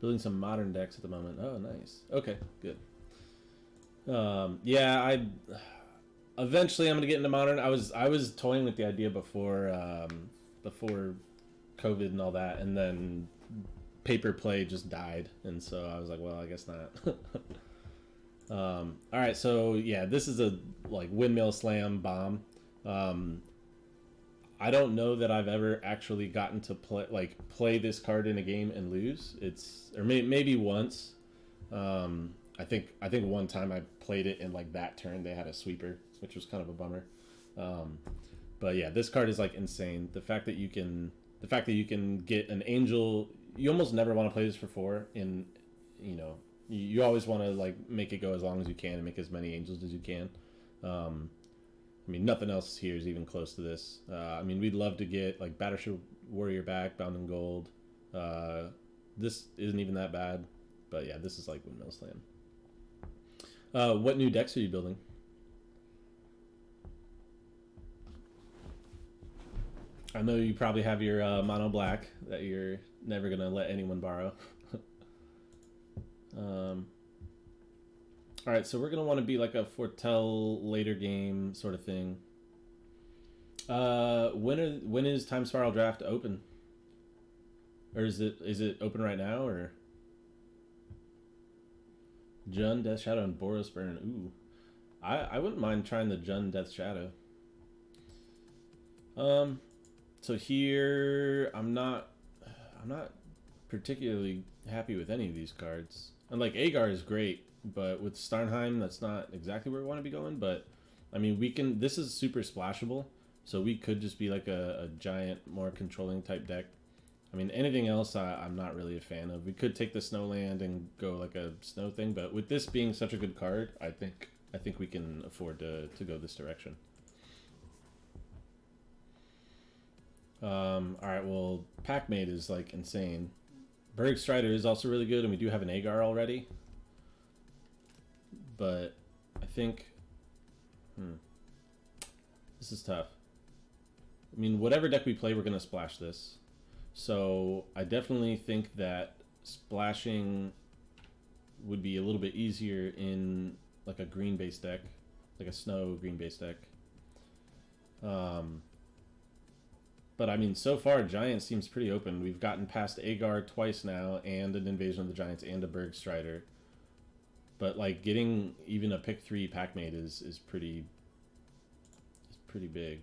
Building some modern decks at the moment. Oh, nice. Okay, good. Yeah, I eventually I'm gonna get into modern. I was toying with the idea before COVID and all that, and then paper play just died, and so I was like, well, I guess not. All right, so yeah, this is a like windmill slam bomb. I don't know that I've ever actually gotten to play this card in a game and lose. Maybe once. I think one time I played it in like that turn they had a sweeper, which was kind of a bummer. But yeah, this card is like insane. The fact that you can get an angel. You almost never want to play this for 4. You know, you always want to like make it go as long as you can and make as many angels as you can. I mean, nothing else here is even close to this. I mean, we'd love to get like Battleship Warrior back, Bound in Gold. This isn't even that bad, but yeah, this is like Windmill Slam. What new decks are you building? I know you probably have your mono black that you're never gonna let anyone borrow. All right, so we're gonna want to be like a foretell later game sort of thing. When is Time Spiral Draft open? Or is it open right now, or Jund, Death Shadow, and Boros Burn? Ooh, I wouldn't mind trying the Jund, Death Shadow. So here I'm not particularly happy with any of these cards. And like Agar is great, but with Starnheim, that's not exactly where we want to be going. But I mean, we can. This is super splashable, so we could just be like a giant, more controlling type deck. I mean, anything else I'm not really a fan of. We could take the Snowland and go like a snow thing, but with this being such a good card, I think we can afford to go this direction. All right, well, Packmate is like insane. Berg Strider is also really good, and we do have an Agar already. But I think this is tough. I mean, whatever deck we play, we're going to splash this. So I definitely think that splashing would be a little bit easier in like a green-based deck, like a snow green-based deck. But I mean, so far, Giant seems pretty open. We've gotten past Agar twice now, and an Invasion of the Giants, and a Berg Strider. But like getting even a pick 3 Packmate is pretty big.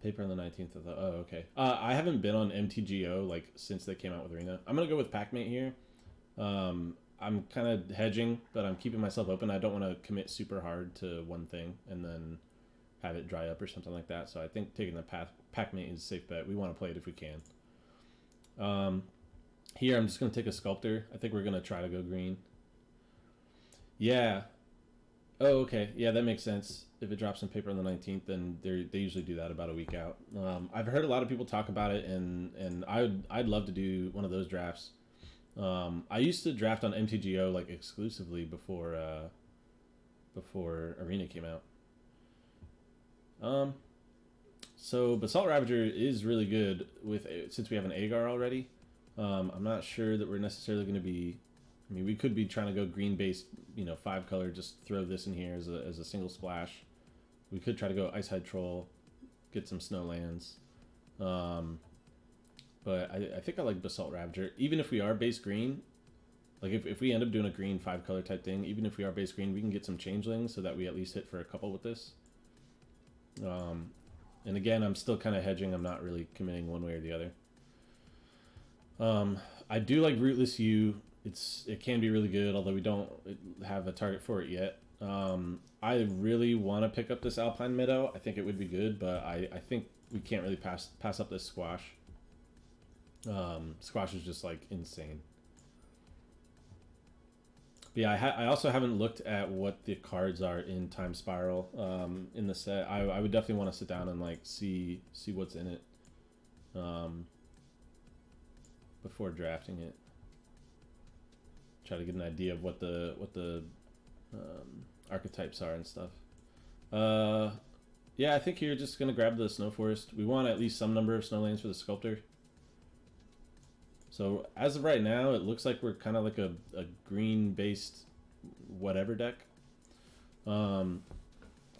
Paper on the 19th of the. Oh, okay. I haven't been on MTGO like since they came out with Arena. I'm gonna go with Packmate here. I'm kind of hedging, but I'm keeping myself open. I don't want to commit super hard to one thing and then have it dry up or something like that. So I think taking the Packmate is a safe bet. We want to play it if we can. Here, I'm just going to take a Sculptor. I think we're going to try to go green. Yeah. Oh, okay. Yeah, that makes sense. If it drops in paper on the 19th, then they usually do that about a week out. I've heard a lot of people talk about it, and I'd love to do one of those drafts. I used to draft on MTGO like exclusively before Arena came out. So Basalt Ravager is really good since we have an Agar already. I'm not sure that we're necessarily going to be. I mean, we could be trying to go green based, 5 color. Just throw this in here as a single splash. We could try to go Ice Hide Troll, get some Snowlands. But I think I like Basalt Ravager. Even if we are base green, like if we end up doing a green 5 color type thing, even if we are base green, we can get some changelings so that we at least hit for a couple with this. And again, I'm still kind of hedging. I'm not really committing one way or the other. I do like Rootless U. It can be really good, although we don't have a target for it yet. I really want to pick up this Alpine Meadow. I think it would be good, but I think we can't really pass up this Squash. Squash is just like insane. But yeah, I also haven't looked at what the cards are in Time Spiral in the set. I would definitely want to sit down and like see what's in it before drafting it. Try to get an idea of what the archetypes are and stuff. Yeah, I think you're just gonna grab the Snow Forest. We want at least some number of Snowlands for the Sculptor. So as of right now, it looks like we're kind of like a green-based whatever deck. So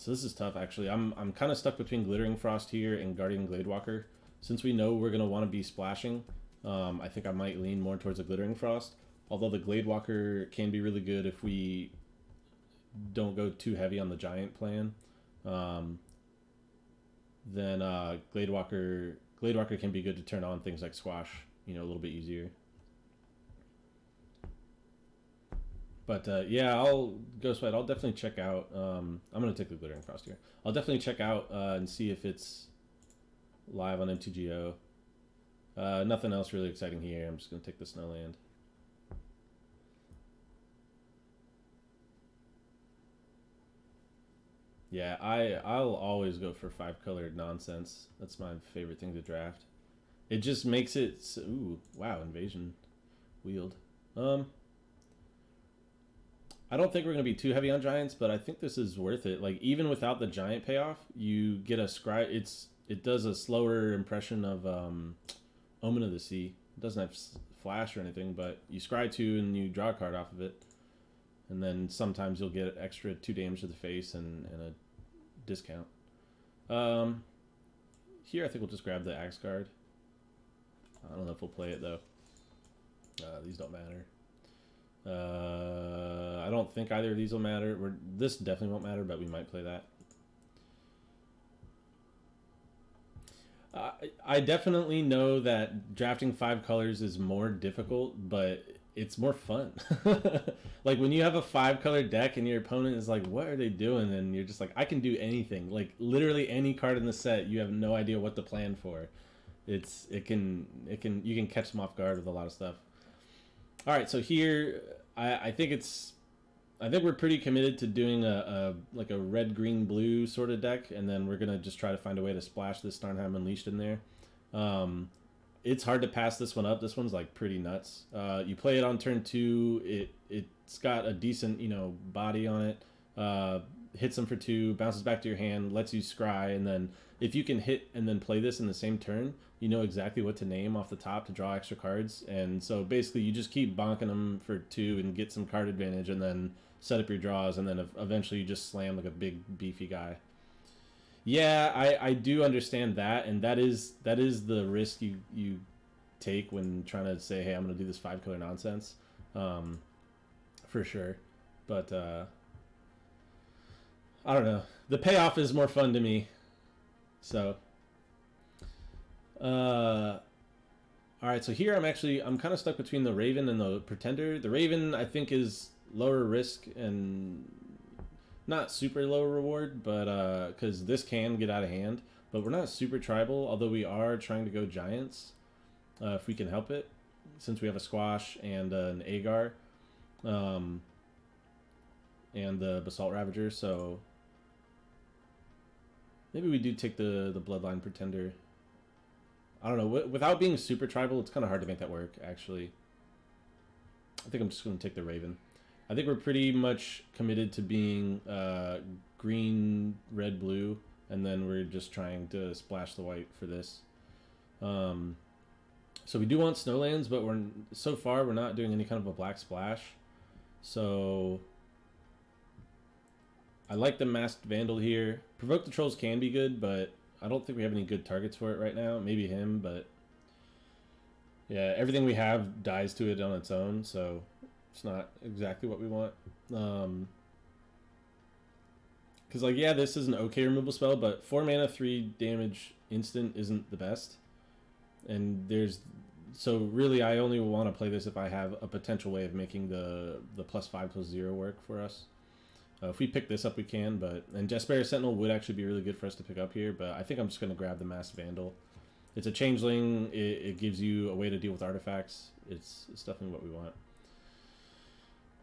this is tough, actually. I'm kind of stuck between Glittering Frost here and Guardian Gladewalker. Since we know we're gonna want to be splashing, I think I might lean more towards a Glittering Frost. Although the Gladewalker can be really good if we don't go too heavy on the giant plan. Then Gladewalker can be good to turn on things like Squash, you know, a little bit easier. But yeah, I'll definitely check out. I'm gonna take the Glittering Frost here. I'll definitely check out and see if it's live on MTGO. Nothing else really exciting here. I'm just gonna take the Snowland. Yeah, I'll always go for 5-colored nonsense. That's my favorite thing to draft. It just makes it so, ooh, wow, invasion wheeled. I don't think we're going to be too heavy on giants, but I think this is worth it. Like, even without the giant payoff, you get a scry. It does a slower impression of Omen of the Sea. It doesn't have flash or anything, but you scry 2 and you draw a card off of it. And then sometimes you'll get extra 2 damage to the face and a discount. Here I think we'll just grab the Axe card. I don't know if we'll play it though. These don't matter. I don't think either of these will matter. This definitely won't matter, but we might play that. I definitely know that drafting 5 colors is more difficult, but it's more fun. Like when you have a 5-color deck and your opponent is like, what are they doing? And you're just like, I can do anything. Like literally any card in the set, you have no idea what to plan for. You can catch them off guard with a lot of stuff. All right, so here I think we're pretty committed to doing a red, green, blue sort of deck, and then we're gonna just try to find a way to splash this Starnheim Unleashed in there. It's hard to pass this one up. This one's like pretty nuts. You play it on turn 2. It's got a decent body on it. Hits them for 2, bounces back to your hand, lets you scry, and then if you can hit and then play this in the same turn, you know exactly what to name off the top to draw extra cards. And so basically you just keep bonking them for 2 and get some card advantage, and then set up your draws, and then eventually you just slam like a big beefy guy. Yeah, I do understand that, and that is the risk you take when trying to say, hey, I'm gonna do this 5-color nonsense, for sure. But I don't know. The payoff is more fun to me. So, all right. So here I'm kind of stuck between the Raven and the Pretender. The Raven I think is lower risk and not super low reward, but because this can get out of hand. But we're not super tribal, although we are trying to go giants if we can help it, since we have a Squash and an Agar, and the Basalt Ravager. So maybe we do take the Bloodline Pretender. I don't know. Without being super tribal, it's kind of hard to make that work, actually. I think I'm just going to take the Raven. I think we're pretty much committed to being green, red, blue, and then we're just trying to splash the white for this. So we do want Snowlands, but so far we're not doing any kind of a black splash. So I like the Masked Vandal here. Provoke the Trolls can be good, but I don't think we have any good targets for it right now. Maybe him, but yeah, everything we have dies to it on its own, so it's not exactly what we want. Because, like, yeah, this is an okay removal spell, but 4 mana, 3 damage instant isn't the best. And so really I only want to play this if I have a potential way of making the +5/+0 work for us. If we pick this up, we can, and Jaspera Sentinel would actually be really good for us to pick up here, but I think I'm just going to grab the Masked Vandal. It's a changeling. It gives you a way to deal with artifacts. It's definitely what we want.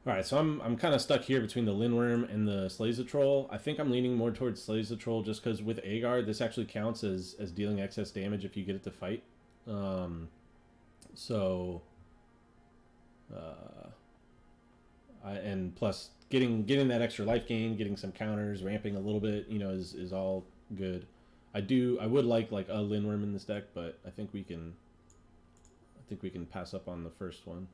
All right, so I'm kind of stuck here between the Lindworm and the Slays the Troll. I think I'm leaning more towards Slays the Troll just because with Agar, this actually counts as dealing excess damage if you get it to fight. And plus getting that extra life gain, getting some counters, ramping a little bit, is all good. I would like a Lindworm in this deck, but I think we can pass up on the first one.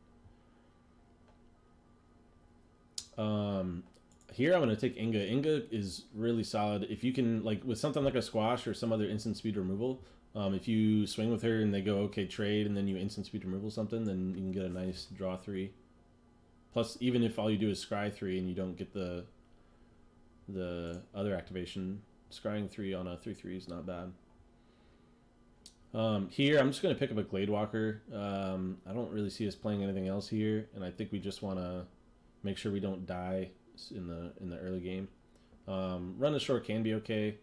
Here I'm going to take Inga. Inga is really solid. If you can, like, with something like a Squash or some other instant speed removal, if you swing with her and they go, okay, trade, and then you instant speed removal something, then you can get a nice draw 3. Plus, even if all you do is scry 3 and you don't get the other activation, scrying 3 on a 3/3 is not bad. Here, I'm just going to pick up a Gladewalker. I don't really see us playing anything else here, and I think we just want to make sure we don't die in the early game. Run the short can be okay,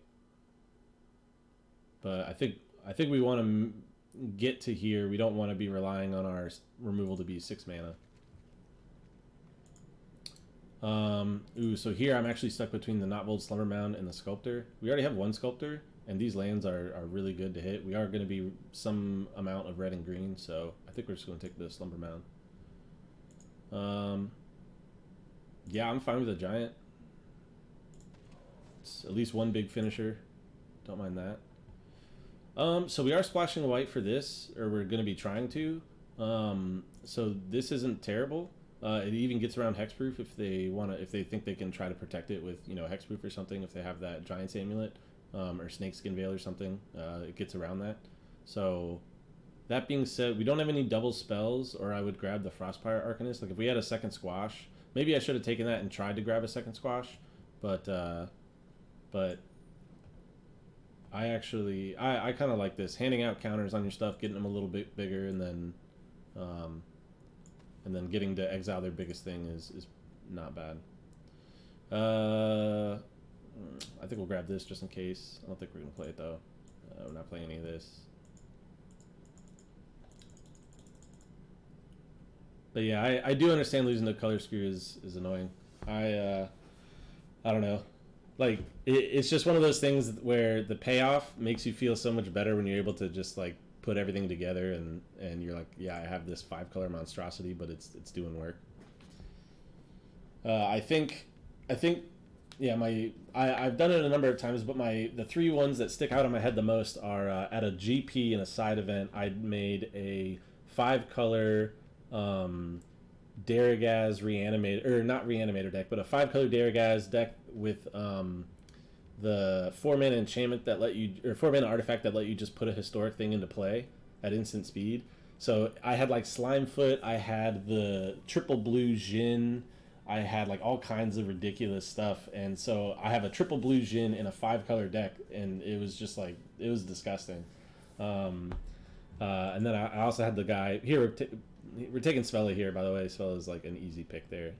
but I think we want to get to here. We don't want to be relying on our removal to be 6 mana. So here I'm actually stuck between the Notvold Slumber Mound and the Sculptor. We already have one Sculptor, and these lands are really good to hit. We are going to be some amount of red and green, so I think we're just going to take the Slumber Mound. Yeah, I'm fine with a Giant. It's at least one big finisher. Don't mind that. So we are splashing white for this, or we're going to be trying to. So this isn't terrible. It even gets around hexproof if they think they can try to protect it with hexproof or something. If they have that Giant's Amulet or Snakeskin Veil or something, it gets around that. So that being said, we don't have any double spells, or I would grab the Frostpire Arcanist. Like if we had a second Squash, maybe I should have taken that and tried to grab a second Squash, but I kind of like this, handing out counters on your stuff, getting them a little bit bigger, and then getting to exile their biggest thing is not bad. I think we'll grab this just in case. I don't think we're gonna play it though. We're not playing any of this. But yeah, I do understand losing the color skew is annoying. I don't know. Like it's just one of those things where the payoff makes you feel so much better when you're able to just like put everything together and you're like, yeah, I have this 5-color monstrosity, but it's doing work. I think yeah, I've done it a number of times, but the 3 ones that stick out in my head the most are at a GP in a side event. I made a 5-color Daragaz reanimator, or not reanimator deck, but a 5-color Daragaz deck with the 4-mana enchantment that let you, or 4-mana artifact that let you just put a historic thing into play at instant speed. So I had like Slimefoot, I had the triple blue Jhin, I had like all kinds of ridiculous stuff, and so I have a triple blue Jhin in a 5-color deck, and it was just like, it was disgusting. And then I also had the guy here. We're taking Svella here, by the way. Svella's like an easy pick there.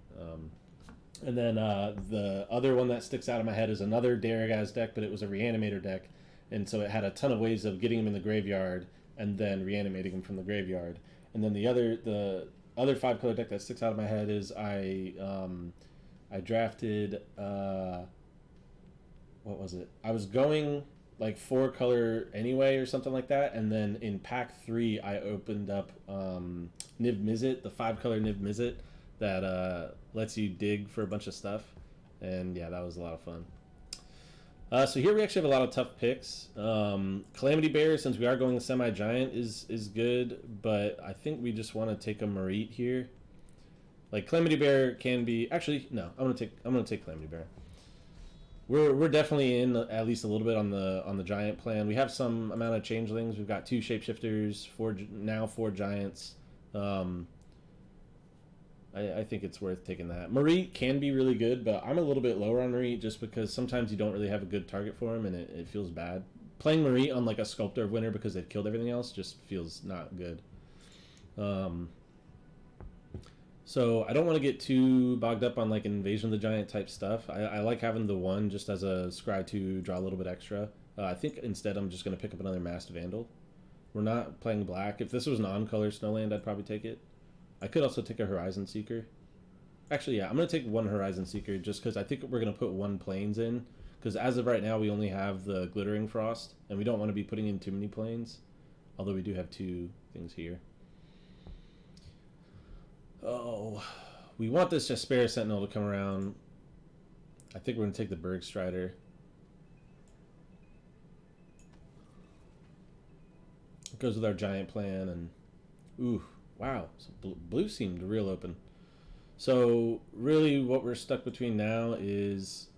And then the other one that sticks out in my head is another Daragaz deck, but it was a reanimator deck, and so it had a ton of ways of getting him in the graveyard and then reanimating him from the graveyard. And then the other 5-color deck that sticks out of my head is I drafted what was it? I was going like 4-color anyway or something like that, and then in pack 3 I opened up Niv Mizzet, the 5-color Niv Mizzet that lets you dig for a bunch of stuff, and yeah, that was a lot of fun. So here we actually have a lot of tough picks. Calamity Bear, since we are going semi-giant, is good, but I think we just want to take a Marit here. Like Calamity Bear can be, actually no, I'm gonna take Calamity Bear. We're definitely in at least a little bit on the giant plan. We have some amount of changelings. We've got 2 shapeshifters, 4 giants. I think it's worth taking that. Marit can be really good, but I'm a little bit lower on Marit just because sometimes you don't really have a good target for him, and it feels bad. Playing Marit on like a Sculptor of Winter because they've killed everything else just feels not good. So I don't want to get too bogged up on like Invasion of the Giant type stuff. I like having the 1 just as a scry to draw a little bit extra. I think instead I'm just going to pick up another Masked Vandal. We're not playing black. If this was non-color Snowland, I'd probably take it. I could also take a Horizon Seeker. Actually, yeah, I'm going to take 1 Horizon Seeker just because I think we're going to put 1 Plains in. Because as of right now, we only have the Glittering Frost, and we don't want to be putting in too many Plains. Although we do have 2 things here. Oh, we want this Jaspera Sentinel to come around. I think we're going to take the Bergstrider. Goes with our giant plan, and ooh, wow. So blue seemed real open. So really, what we're stuck between now is,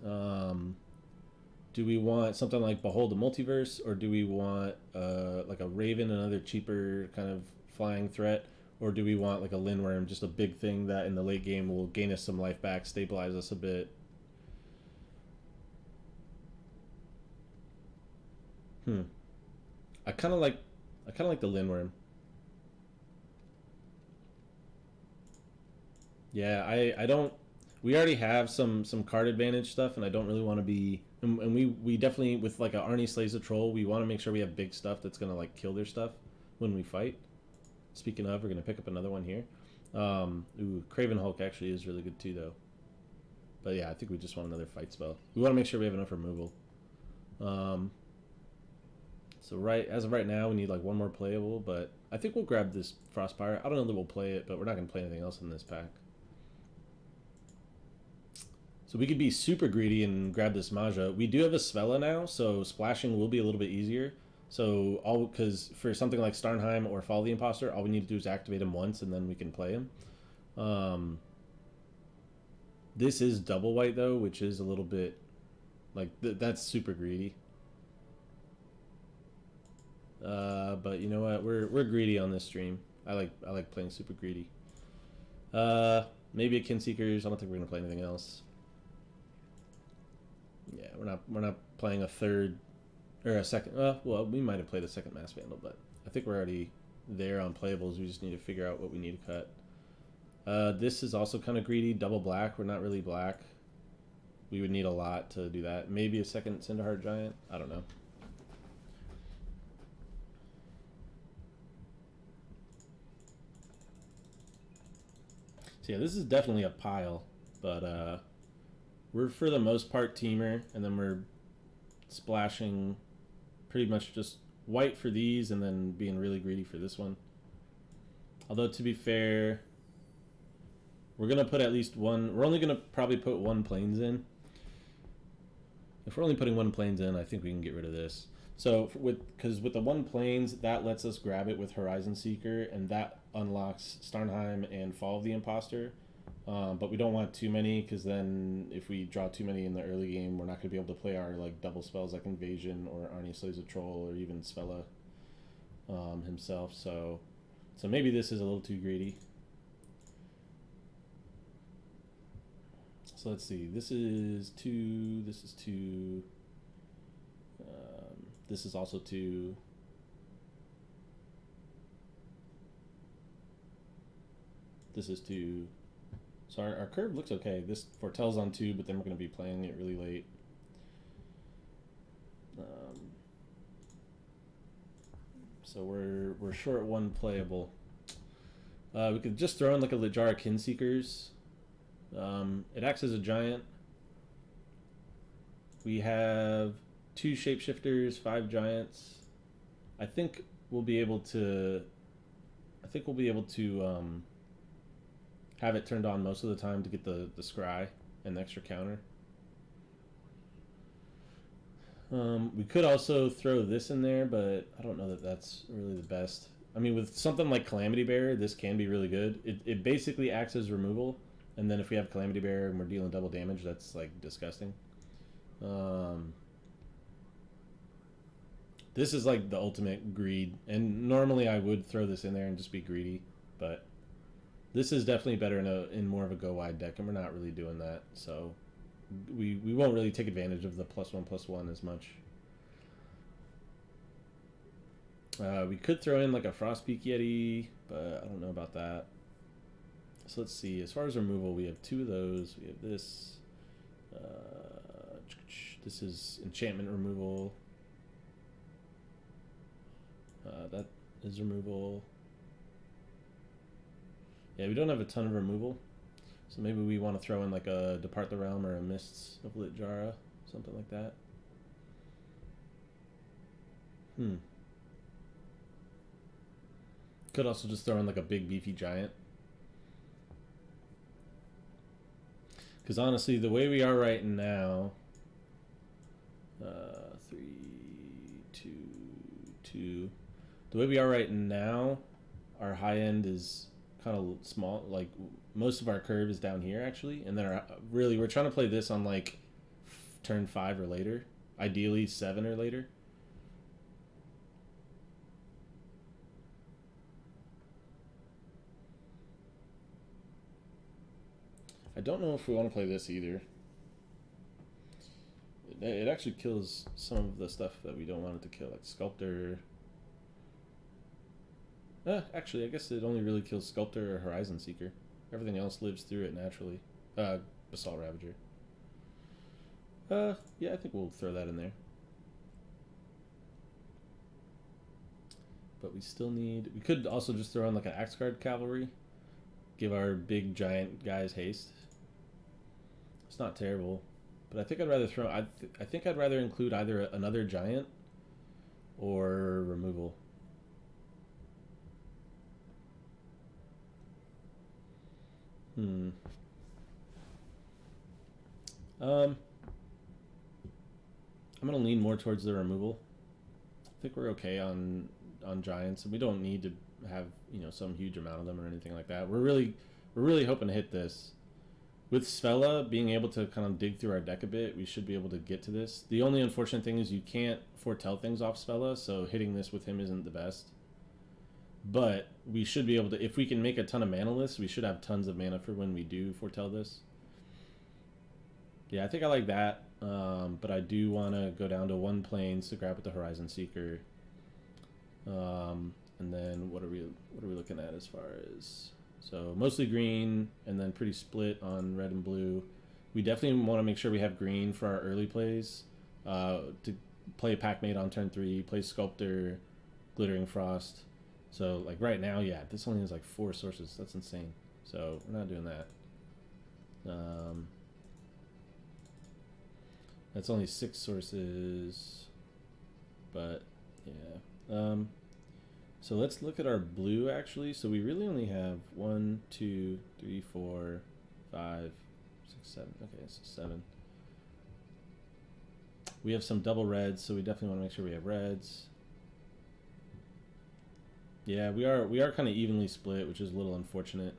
do we want something like Behold the Multiverse, or do we want like a Raven, another cheaper kind of flying threat, or do we want like a Lindworm, just a big thing that in the late game will gain us some life back, stabilize us a bit? Hmm. I kind of like the Lindworm. Yeah, I don't. We already have some card advantage stuff, and I don't really want to be. And we definitely with like a Arnie slays a troll. We want to make sure we have big stuff that's gonna like kill their stuff when we fight. Speaking of, we're gonna pick up another one here. Ooh, Craven Hulk actually is really good too, though. But yeah, I think we just want another fight spell. We want to make sure we have enough removal. Um, so right as of right now, we need like one more playable, but I think we'll grab this Frostpire. I don't know that we'll play it, but we're not gonna play anything else in this pack. So we could be super greedy and grab this Maja. We do have a Svella now, so splashing will be a little bit easier. So all because for something like Starnheim or Fall the Imposter, all we need to do is activate him once, and then we can play him. This is double white though, which is a little bit like that's super greedy. But you know what? We're greedy on this stream. I like playing super greedy. Maybe a Kinseekers. I don't think we're gonna play anything else. Yeah, we're not playing a third or a second. Well, we might have played a second Mass Vandal, but I think we're already there on playables. We just need to figure out what we need to cut. This is also kind of greedy. Double black. We're not really black. We would need a lot to do that. Maybe a second Cinderheart Giant. I don't know. So yeah, this is definitely a pile, but we're for the most part teamer, and then we're splashing pretty much just white for these, and then being really greedy for this one. Although to be fair, we're gonna put at least one. We're only gonna probably put one planes in. If we're only putting one planes in, I think we can get rid of this. So because with the one planes, that lets us grab it with Horizon Seeker, and that unlocks Starnheim and Fall of the Imposter. But we don't want too many, because then if we draw too many in the early game, we're not going to be able to play our like double spells like Invasion or Arnie Slays a Troll or even Svella himself. So maybe this is a little too greedy. So let's see. This is 2. This is 2. This is also 2. This is 2. So our curve looks okay. This foretells on 2, but then we're going to be playing it really late. So we're short one playable. We could just throw in like a Littjara Kinseekers. It acts as a giant. We have 2 shapeshifters, 5 giants. I think we'll be able to. Have it turned on most of the time to get the scry and the extra counter. We could also throw this in there, but I don't know that that's really the best. I mean, with something like Calamity Bearer, this can be really good. It basically acts as removal, and then if we have Calamity Bearer and we're dealing double damage, that's like disgusting. This is like the ultimate greed, and normally I would throw this in there and just be greedy, but this is definitely better in more of a go wide deck, and we're not really doing that, so we won't really take advantage of the +1/+1 as much. We could throw in like a Frostpeak Yeti, but I don't know about that. So let's see. As far as removal, we have 2 of those. We have this. This is enchantment removal. That is removal. Yeah, we don't have a ton of removal. So maybe we want to throw in like a Depart the Realm or a Mists of Littjara, something like that. Could also just throw in like a big beefy giant. Because honestly, the way we are right now, 3, 2, 2. the way we are right now, our high end is kind of small. Like most of our curve is down here actually, and then really we're trying to play this on like turn 5 or later, ideally 7 or later. I don't know if we want to play this either. It actually kills some of the stuff that we don't want it to kill, like Sculptor. Actually, I guess it only really kills Sculptor or Horizon Seeker. Everything else lives through it naturally. Basalt Ravager. Yeah, I think we'll throw that in there. But we still need... We could also just throw in like an Axe Guard Cavalry. Give our big giant guys haste. It's not terrible. But I think I'd rather throw... I think I'd rather include either another giant or removal. I'm gonna lean more towards the removal. I think we're okay on giants, and we don't need to have some huge amount of them or anything like that. We're really hoping to hit this. With Svella being able to kind of dig through our deck a bit, we should be able to get to this. The only unfortunate thing is you can't foretell things off Svella, so hitting this with him isn't the best. But we should be able to, if we can make a ton of mana lists, we should have tons of mana for when we do foretell this. Yeah, I think I like that, but I do want to go down to 1 plains to grab with the Horizon Seeker. And then what are we looking at as far as... So mostly green, and then pretty split on red and blue. We definitely want to make sure we have green for our early plays. To play Packmate on turn 3, play Sculptor, Glittering Frost. So like right now, yeah, this only has like 4 sources. That's insane. So we're not doing that. That's only 6 sources, but yeah. So let's look at our blue actually. So we really only have 1, 2, 3, 4, 5, 6, 7. Okay, so 7. We have some double reds, so we definitely want to make sure we have reds. Yeah, we are kind of evenly split, which is a little unfortunate.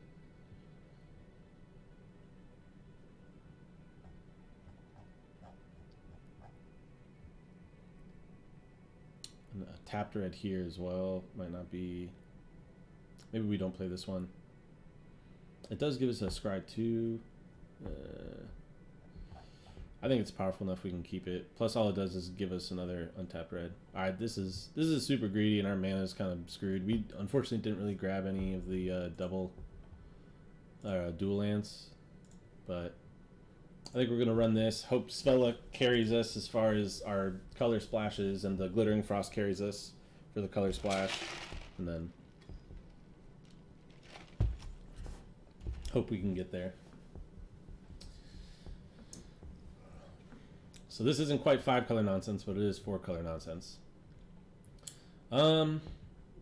And a tapped red here as well might not be. Maybe we don't play this one. It does give us a scry 2. I think it's powerful enough we can keep it. Plus, all it does is give us another untapped red. All right, this is super greedy, and our mana is kind of screwed. We unfortunately didn't really grab any of the dual lands, but I think we're gonna run this. Hope Svella carries us as far as our color splashes, and the Glittering Frost carries us for the color splash, and then hope we can get there. So this isn't quite 5-color nonsense, but it is 4-color nonsense. So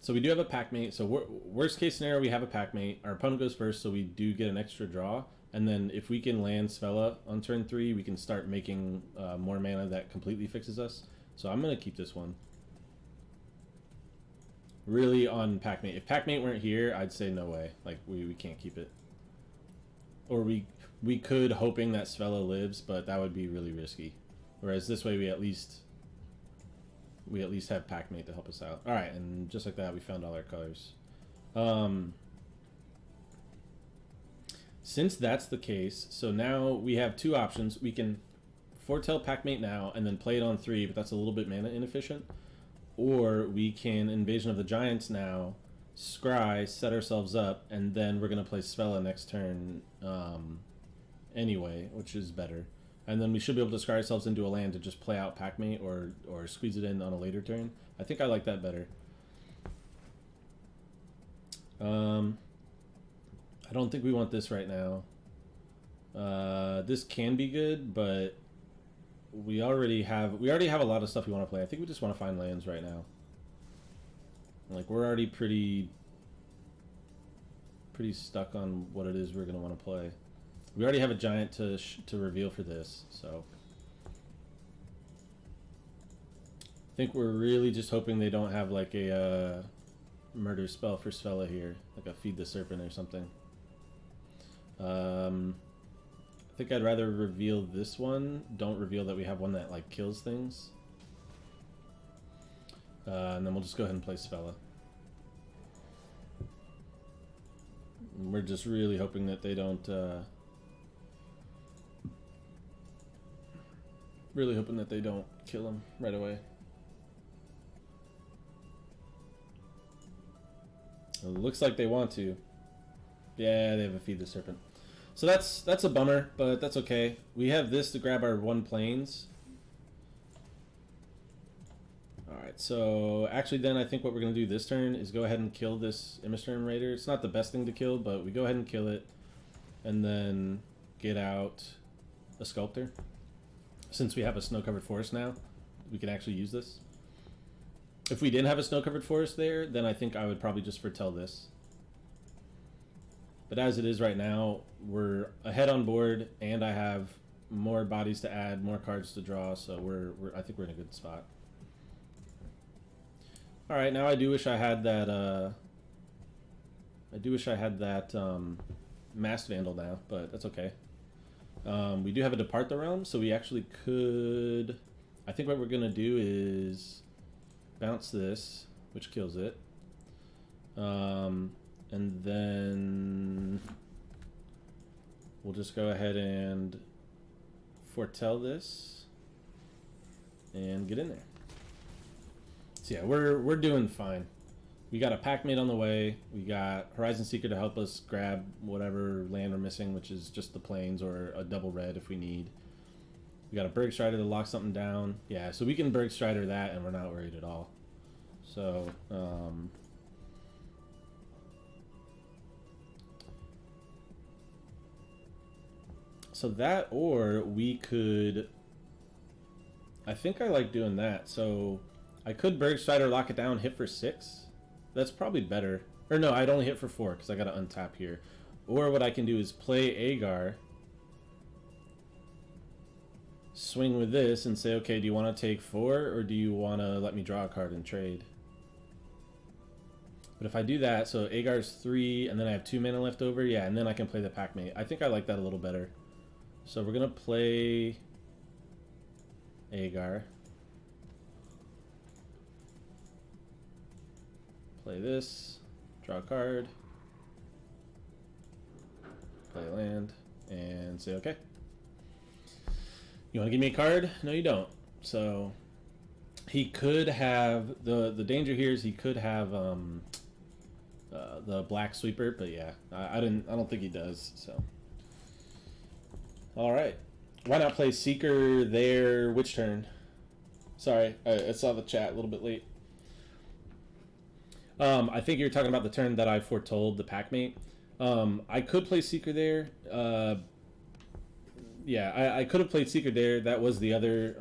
we do have a Packmate. So worst case scenario, we have a Packmate. Our opponent goes first, so we do get an extra draw. And then if we can land Svella on turn 3, we can start making more mana that completely fixes us. So I'm going to keep this one. Really on Packmate. If Packmate weren't here, I'd say no way. Like, we can't keep it. Or we could, hoping that Svella lives, but that would be really risky. Whereas this way, we at least have Packmate to help us out. All right, and just like that, we found all our colors. Since that's the case, so now we have 2 options. We can foretell Packmate now and then play it on 3, but that's a little bit mana inefficient. Or we can Invasion of the Giants now, scry, set ourselves up, and then we're going to play Svella next turn anyway, which is better. And then we should be able to scry ourselves into a land to just play out Packmate or squeeze it in on a later turn. I think I like that better. I don't think we want this right now. This can be good, but we already have a lot of stuff we want to play. I think we just want to find lands right now. Like, we're already pretty stuck on what it is we're going to want to play. We already have a giant to reveal for this, so I think we're really just hoping they don't have like a murder spell for Svella here, like a Feed the Serpent or something. I think I'd rather reveal this one. Don't reveal that we have one that like kills things. And then we'll just go ahead and play Svella. We're just really hoping that they don't... really hoping that they don't kill him right away. It looks like they want to. Yeah, they have a Feed the Serpent. So that's a bummer, but that's okay. We have this to grab our 1 planes. Alright, so actually then I think what we're going to do this turn is go ahead and kill this Immersturm Raider. It's not the best thing to kill, but we go ahead and kill it. And then get out a Sculptor. Since we have a Snow-Covered Forest now, we can actually use this. If we didn't have a Snow-Covered Forest there, then I think I would probably just foretell this. But as it is right now, we're ahead on board, and I have more bodies to add, more cards to draw, so I think we're in a good spot. All right, now I do wish I had that. Masked Vandal now, but that's okay. We do have a Depart the Realm, so we actually could. I think what we're gonna do is bounce this, which kills it. And then we'll just go ahead and foretell this and get in there. So yeah, we're doing fine. We got a Packmate on the way. We got Horizon Seeker to help us grab whatever land we're missing, which is just the plains or a double red if we need. We got a Berg Strider to lock something down. Yeah, so we can Berg Strider that and we're not worried at all. So, so that, or we could, I think I like doing that. So I could Berg Strider, lock it down, hit for 6. That's probably better. Or no, I'd only hit for 4 because I got to untap here. Or what I can do is play Agar, swing with this and say, okay, do you want to take 4 or do you want to let me draw a card and trade? But if I do that, so Agar's 3 and then I have 2 mana left over, yeah, and then I can play the Packmate. I think I like that a little better. So we're going to play Agar. Play this, draw a card, play land, and say okay. You want to give me a card? No, you don't. So he could have the danger here is he could have the black sweeper, but yeah, I don't think he does. So all right, why not play Seeker there? Which turn? Sorry, I saw the chat a little bit late. I think you're talking about the turn that I foretold, the Packmate. I could play Seeker there. Yeah, I could have played Seeker there. That was the other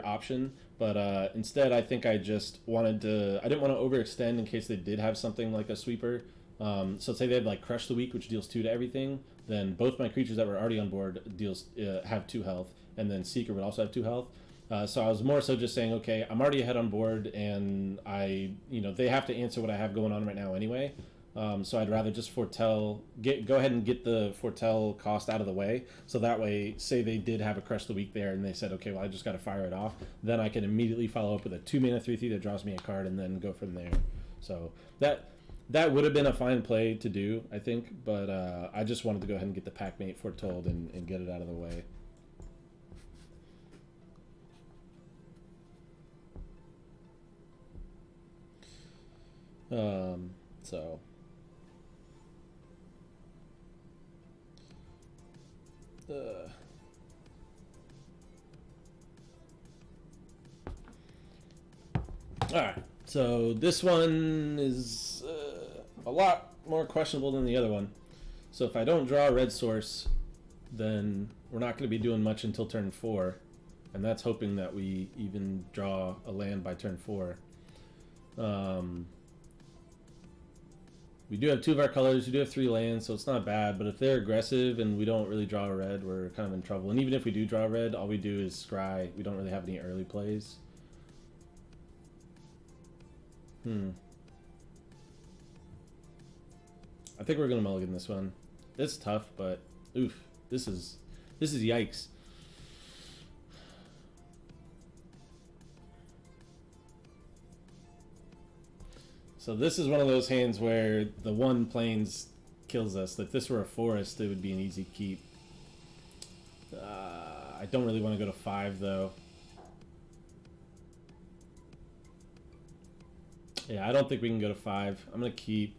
option. But instead, I think I just wanted to... I didn't want to overextend in case they did have something like a sweeper. So say they had like Crush the Weak, which deals 2 to everything. Then both my creatures that were already on board have 2 health. And then Seeker would also have 2 health. So I was more so just saying, okay, I'm already ahead on board, and they have to answer what I have going on right now anyway. So I'd rather just foretell, go ahead and get the foretell cost out of the way. So that way, say they did have a Crush the Weak there, and they said, okay, well, I just got to fire it off. Then I can immediately follow up with a 2 mana 3/3 that draws me a card, and then go from there. So that would have been a fine play to do, I think. But I just wanted to go ahead and get the Packmate foretold and get it out of the way. So all right, so this one is a lot more questionable than the other one. So if I don't draw a red source, then we're not going to be doing much until turn 4, and that's hoping that we even draw a land by turn 4. We do have 2 of our colors, we do have 3 lands, so it's not bad, but if they're aggressive and we don't really draw a red, we're kind of in trouble. And even if we do draw a red, all we do is scry. We don't really have any early plays. I think we're gonna mulligan this one. It's tough, but oof, this is yikes. So this is one of those hands where the one plains kills us. If this were a forest, it would be an easy keep. I don't really want to go to 5 though. Yeah, I don't think we can go to 5. I'm gonna keep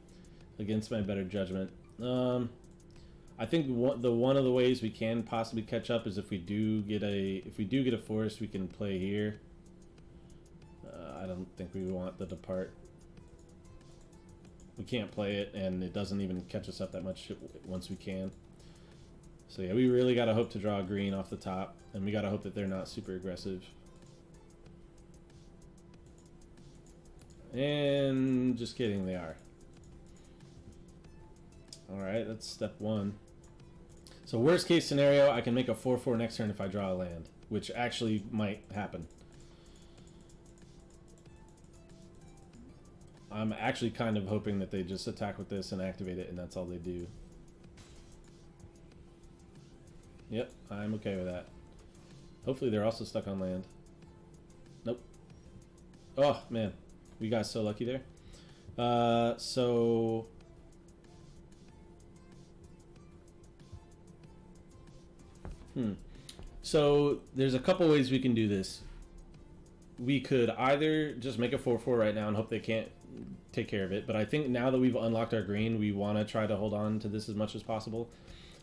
against my better judgment. I think one of the ways we can possibly catch up is if we do get a forest, we can play here. I don't think we want the depart. We can't play it, and it doesn't even catch us up that much once we can. So yeah, we really gotta hope to draw a green off the top, and we gotta hope that they're not super aggressive. And just kidding, they are. Alright, that's step 1. So worst case scenario, I can make a 4/4 next turn if I draw a land, which actually might happen. I'm actually kind of hoping that they just attack with this and activate it, and that's all they do. Yep, I'm okay with that. Hopefully they're also stuck on land. Nope. Oh, man. We got so lucky there. So there's a couple ways we can do this. We could either just make a 4/4 right now and hope they can't take care of it, but I think now that we've unlocked our green, we want to try to hold on to this as much as possible.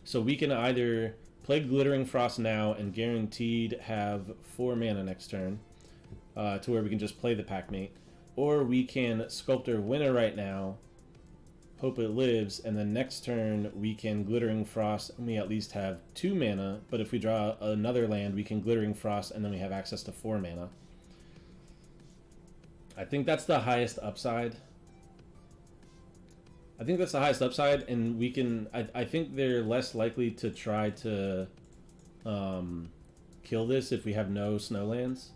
So we can either play Glittering Frost now and guaranteed have 4 mana next turn, to where we can just play the Packmate, or we can Sculptor Winter right now, hope it lives, and then next turn we can Glittering Frost and we at least have 2 mana, but if we draw another land we can Glittering Frost and then we have access to 4 mana. I think that's the highest upside. And we can. I think they're less likely to try to kill this if we have no snowlands.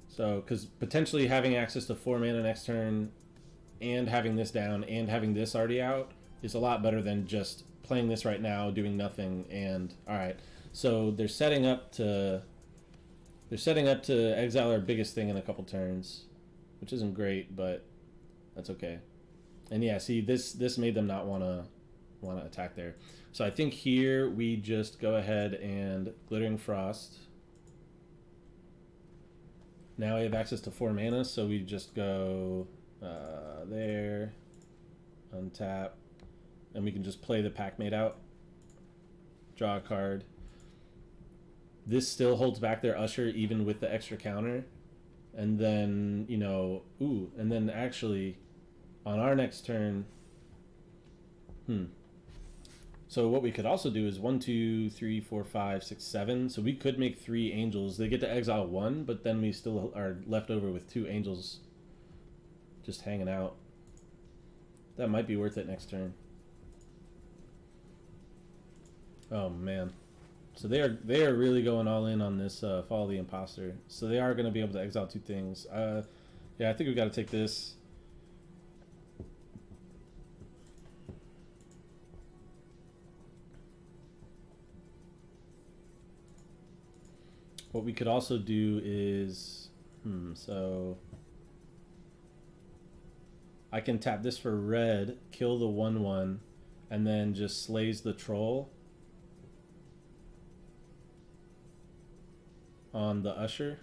So, because potentially having access to 4 mana next turn and having this down and having this already out is a lot better than just playing this right now, doing nothing, and alright. So they're setting up to exile our biggest thing in a couple turns, which isn't great, but that's okay. And yeah, see, this made them not want to attack there. So I think here we just go ahead and Glittering Frost. Now we have access to 4 mana, so we just go there, untap, and we can just play the Packmate out, draw a card. This still holds back their Usher even with the extra counter. And then, you know, and then actually on our next turn, so what we could also do is 1, 2, 3, 4, 5, 6, 7. So we could make 3 angels. They get to exile 1, but then we still are left over with 2 angels just hanging out. That might be worth it next turn. Oh man. So they are really going all in on this Follow the Imposter. So they are going to be able to exile 2 things. Yeah, I think we got to take this. What we could also do is, so I can tap this for red, kill the 1/1, and then just slays the troll on the Usher.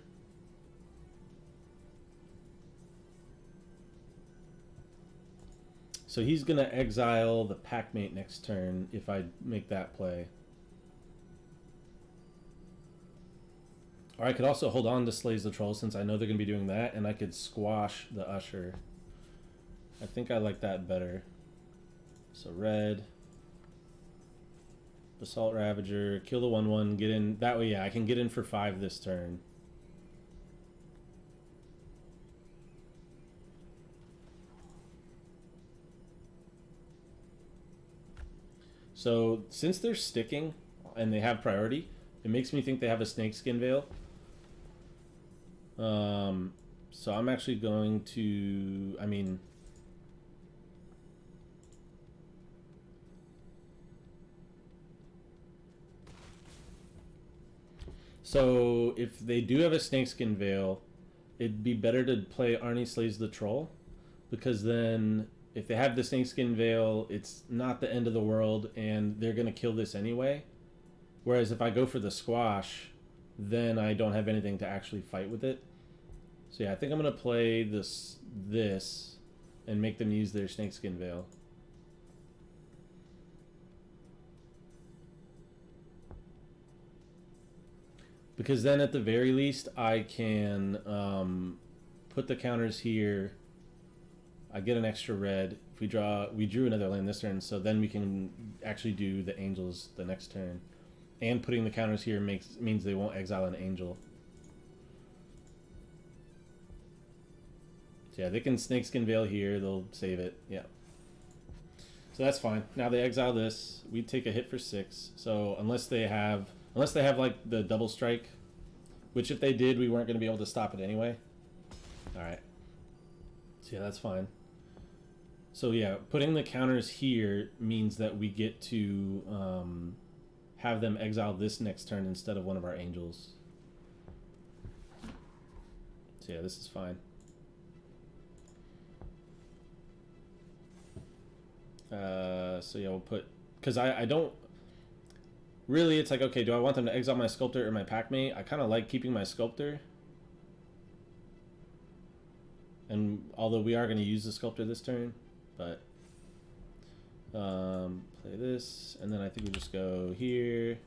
So he's going to exile the Packmate next turn if I make that play. Or I could also hold on to Slays the Troll since I know they're going to be doing that, and I could squash the Usher. I think I like that better. So red, Basalt Ravager, kill the 1/1, get in. That way, yeah, I can get in for 5 this turn. So since they're sticking and they have priority, it makes me think they have a Snakeskin Veil. So I'm actually going to, I mean, so if they do have a Snakeskin Veil, it'd be better to play Arnie Slays the Troll, because then if they have the Snakeskin Veil, it's not the end of the world, and they're going to kill this anyway. Whereas if I go for the Squash, then I don't have anything to actually fight with it. So yeah, I think I'm going to play this and make them use their Snakeskin Veil. Because then at the very least, I can put the counters here. I get an extra red. If we drew another land this turn, so then we can actually do the Angels the next turn. And putting the counters here means they won't exile an Angel. So yeah, they can Snakeskin Veil here. They'll save it. Yeah. So that's fine. Now they exile this. We take a hit for 6. So unless they have like the double strike, which if they did, we weren't going to be able to stop it anyway. All right. So yeah, that's fine. So yeah, putting the counters here means that we get to have them exile this next turn instead of one of our Angels. So yeah, this is fine. So yeah, we'll put, because I don't really, it's like, okay, do I want them to exile my Sculptor or my Pac-Mate? I kind of like keeping my Sculptor. And although we are going to use the Sculptor this turn, but play this, and then I think we just go here.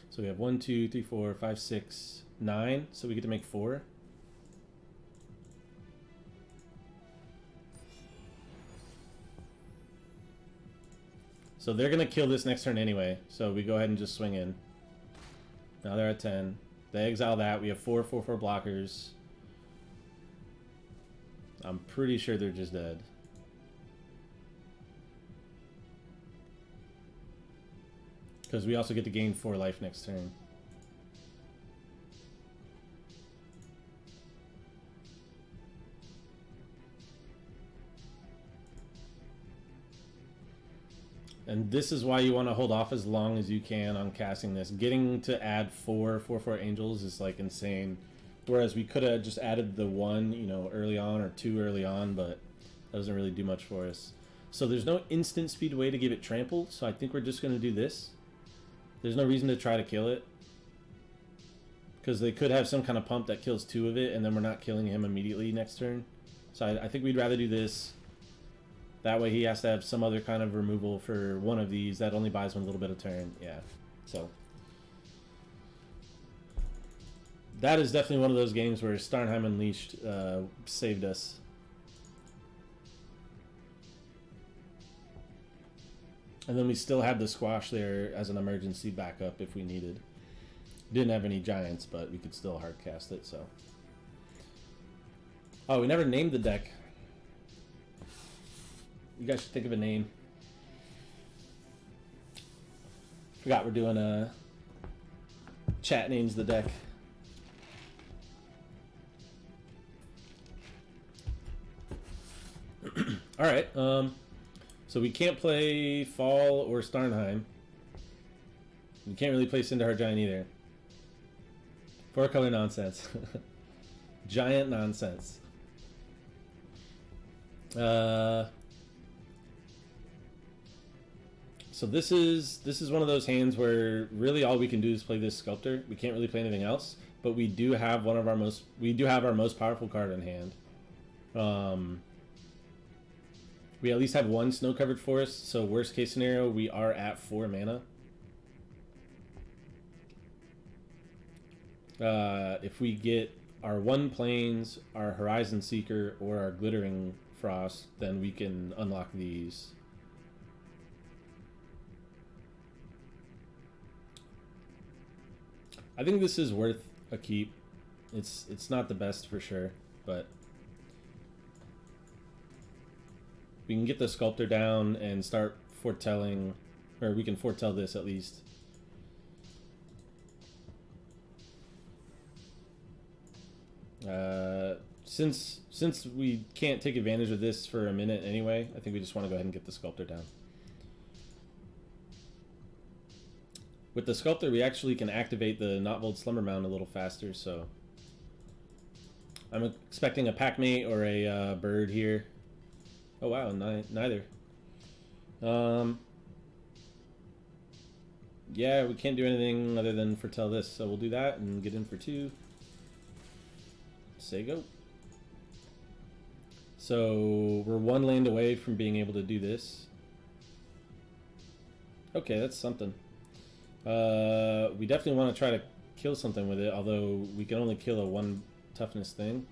So we have 1, 2, 3, 4, 5, 6, 9. So we get to make 4. So they're going to kill this next turn anyway. So we go ahead and just swing in. Now they're at 10. They exile that. We have 4 blockers. I'm pretty sure they're just dead. Because we also get to gain 4 life next turn. And this is why you want to hold off as long as you can on casting this. Getting to add 4 Angels is like insane. Whereas we could have just added the 1, you know, early on or 2 early on, but that doesn't really do much for us. So there's no instant speed way to give it trampled, so I think we're just going to do this. There's no reason to try to kill it. Because they could have some kind of pump that kills 2 of it, and then we're not killing him immediately next turn. So I think we'd rather do this. That way he has to have some other kind of removal for one of these. That only buys him a little bit of turn. Yeah. So that is definitely one of those games where Starnheim Unleashed saved us. And then we still had the Squash there as an emergency backup if we needed. Didn't have any giants, but we could still hardcast it, so. Oh, we never named the deck. You guys should think of a name. Forgot we're doing a chat names the deck. All right. So we can't play Fall or Starnheim. We can't really play Cinderheart Giant either. 4-color nonsense. Giant nonsense. So this is one of those hands where really all we can do is play this Sculptor. We can't really play anything else, but we do have our most powerful card in hand. We at least have 1 snow-covered forest, so worst case scenario, we are at 4 mana. If we get our 1 Plains, our Horizon Seeker, or our Glittering Frost, then we can unlock these. I think this is worth a keep. It's not the best for sure, but we can get the Sculptor down and start foretelling, or we can foretell this at least. Since we can't take advantage of this for a minute anyway, I think we just want to go ahead and get the Sculptor down. With the Sculptor, we actually can activate the Notvold Slumber Mound a little faster, so I'm expecting a Packmate or a bird here. Oh wow, neither. Yeah, we can't do anything other than foretell this, so we'll do that and get in for 2. Say go. So we're 1 land away from being able to do this. Okay, that's something. We definitely want to try to kill something with it, although we can only kill a 1 toughness thing.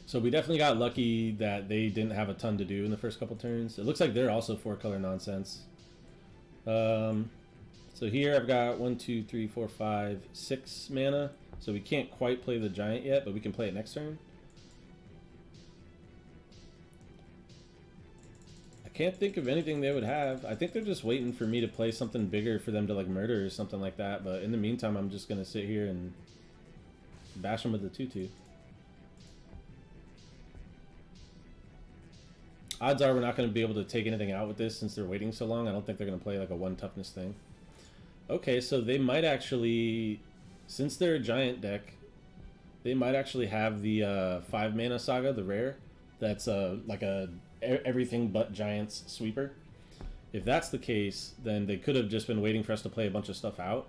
So we definitely got lucky that they didn't have a ton to do in the first couple turns. It looks like they're also 4-color nonsense. So here I've got 1, 2, 3, 4, 5, 6 mana. So we can't quite play the giant yet, but we can play it next turn. I can't think of anything they would have. I think they're just waiting for me to play something bigger for them to like murder or something like that. But in the meantime, I'm just going to sit here and bash them with the 2/2. Odds are we're not going to be able to take anything out with this since they're waiting so long. I don't think they're going to play like a 1 toughness thing. Okay, so they might actually, since they're a giant deck, they might actually have the 5 mana saga, the rare. That's like a everything but giants sweeper. If that's the case, then they could have just been waiting for us to play a bunch of stuff out.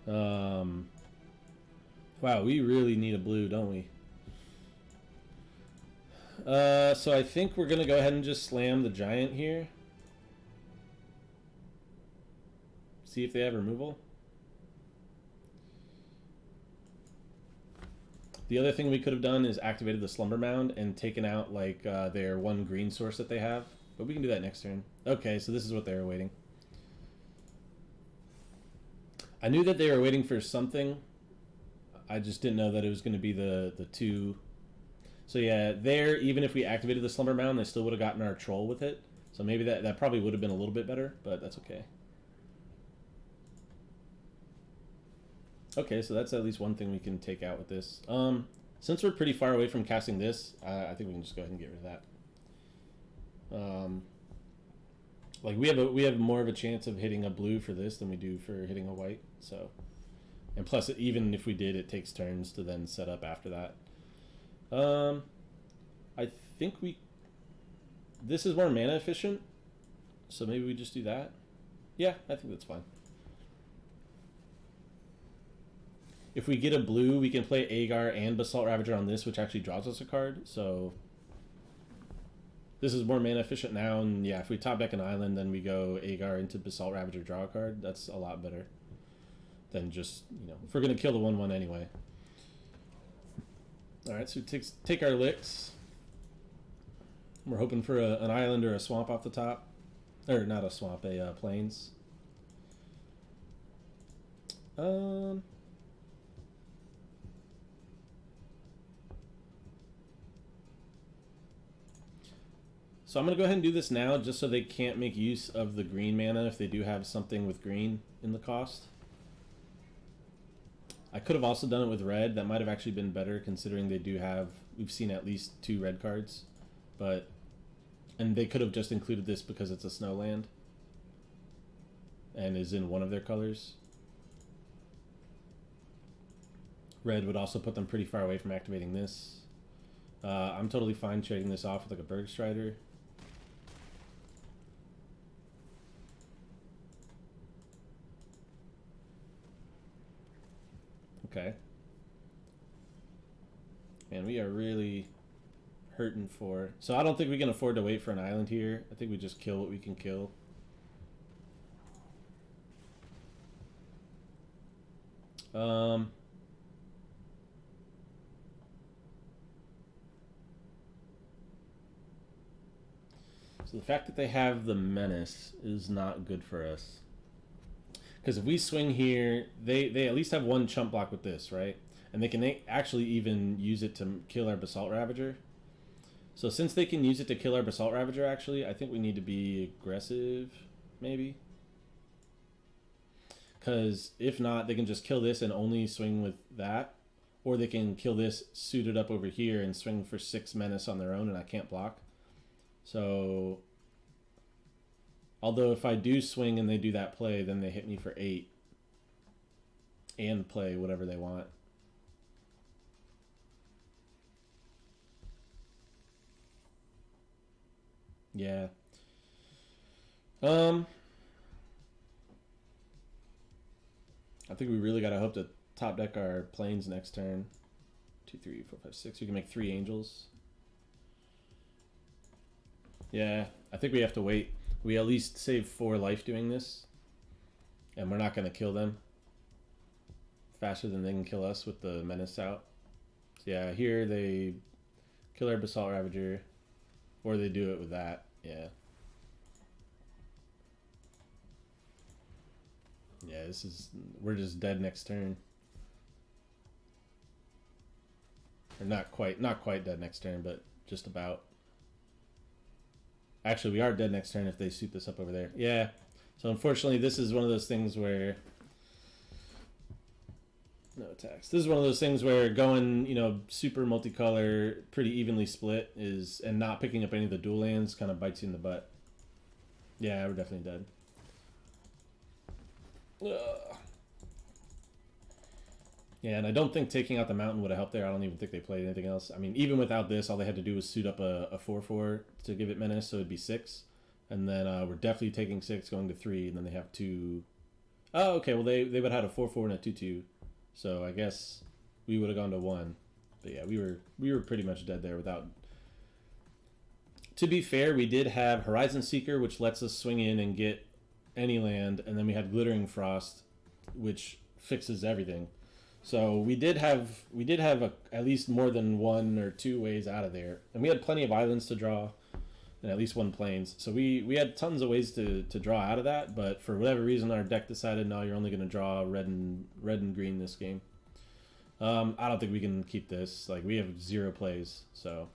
Wow, we really need a blue, don't we? So I think we're going to go ahead and just slam the giant here. See if they have removal. The other thing we could have done is activated the Slumber Mound and taken out like their 1 green source that they have. But we can do that next turn. Okay, so this is what they were waiting. I knew that they were waiting for something. I just didn't know that it was going to be the 2... So yeah, there, even if we activated the Slumber Mound, they still would have gotten our troll with it. So maybe that probably would have been a little bit better, but that's okay. Okay, so that's at least one thing we can take out with this. Since we're pretty far away from casting this, I think we can just go ahead and get rid of that. Like we have more of a chance of hitting a blue for this than we do for hitting a white. So, and plus, even if we did, it takes turns to then set up after that. I think this is more mana efficient, so maybe we just do that. Yeah, I think that's fine. If we get a blue, we can play Agar and Basalt Ravager on this, which actually draws us a card, so this is more mana efficient now, and yeah, if we top deck an island, then we go Agar into Basalt Ravager, draw a card. That's a lot better than just, if we're going to kill the 1/1 anyway. Alright, so we take our licks. We're hoping for an island or a swamp off the top. Or not a swamp, a plains. So I'm going to go ahead and do this now just so they can't make use of the green mana if they do have something with green in the cost. I could have also done it with red. That might have actually been better considering they do have, we've seen at least 2 red cards. And they could have just included this because it's a snow land and is in one of their colors. Red would also put them pretty far away from activating this. I'm totally fine trading this off with like a Bergstrider. Okay. Man, we are really hurting for... So I don't think we can afford to wait for an island here. I think we just kill what we can kill. So the fact that they have the Menace is not good for us. Because if we swing here, they at least have 1 chump block with this, right? And they can actually even use it to kill our Basalt Ravager. So since they can use it to kill our Basalt Ravager, actually, I think we need to be aggressive, maybe. Because if not, they can just kill this and only swing with that. Or they can kill this, suit it up over here, and swing for 6 menace on their own, and I can't block. So, although if I do swing and they do that play, then they hit me for 8. And play whatever they want. Yeah. I think we really gotta hope to top deck our planes next turn. 2, 3, 4, 5, 6. We can make 3 angels. Yeah, I think we have to wait. We at least save 4 life doing this. And we're not gonna kill them faster than they can kill us with the menace out. So yeah, here they kill our Basalt Ravager. Or they do it with that, yeah. Yeah, we're just dead next turn. Or not quite dead next turn, but just about. Actually, we are dead next turn if they suit this up over there. Yeah, so unfortunately this is one of those things where... No attacks. This is one of those things where going, super multicolor, pretty evenly split and not picking up any of the dual lands kind of bites you in the butt. Yeah, we're definitely dead. Ugh. Yeah, and I don't think taking out the mountain would have helped there. I don't even think they played anything else. I mean, even without this, all they had to do was suit up a 4/4 to give it menace, so it'd be 6. And then we're definitely taking 6, going to 3, and then they have 2. Oh, okay, well they would have had a 4/4 and a 2/2. So I guess we would have gone to 1. But yeah, we were pretty much dead there without... To be fair, we did have Horizon Seeker, which lets us swing in and get any land, and then we had Glittering Frost, which fixes everything. So we did have at least more than 1 or 2 ways out of there, and we had plenty of islands to draw, and at least 1 plains. So we had tons of ways to draw out of that, but for whatever reason, our deck decided no, you're only going to draw red and green this game. I don't think we can keep this. Like, we have 0 plays, so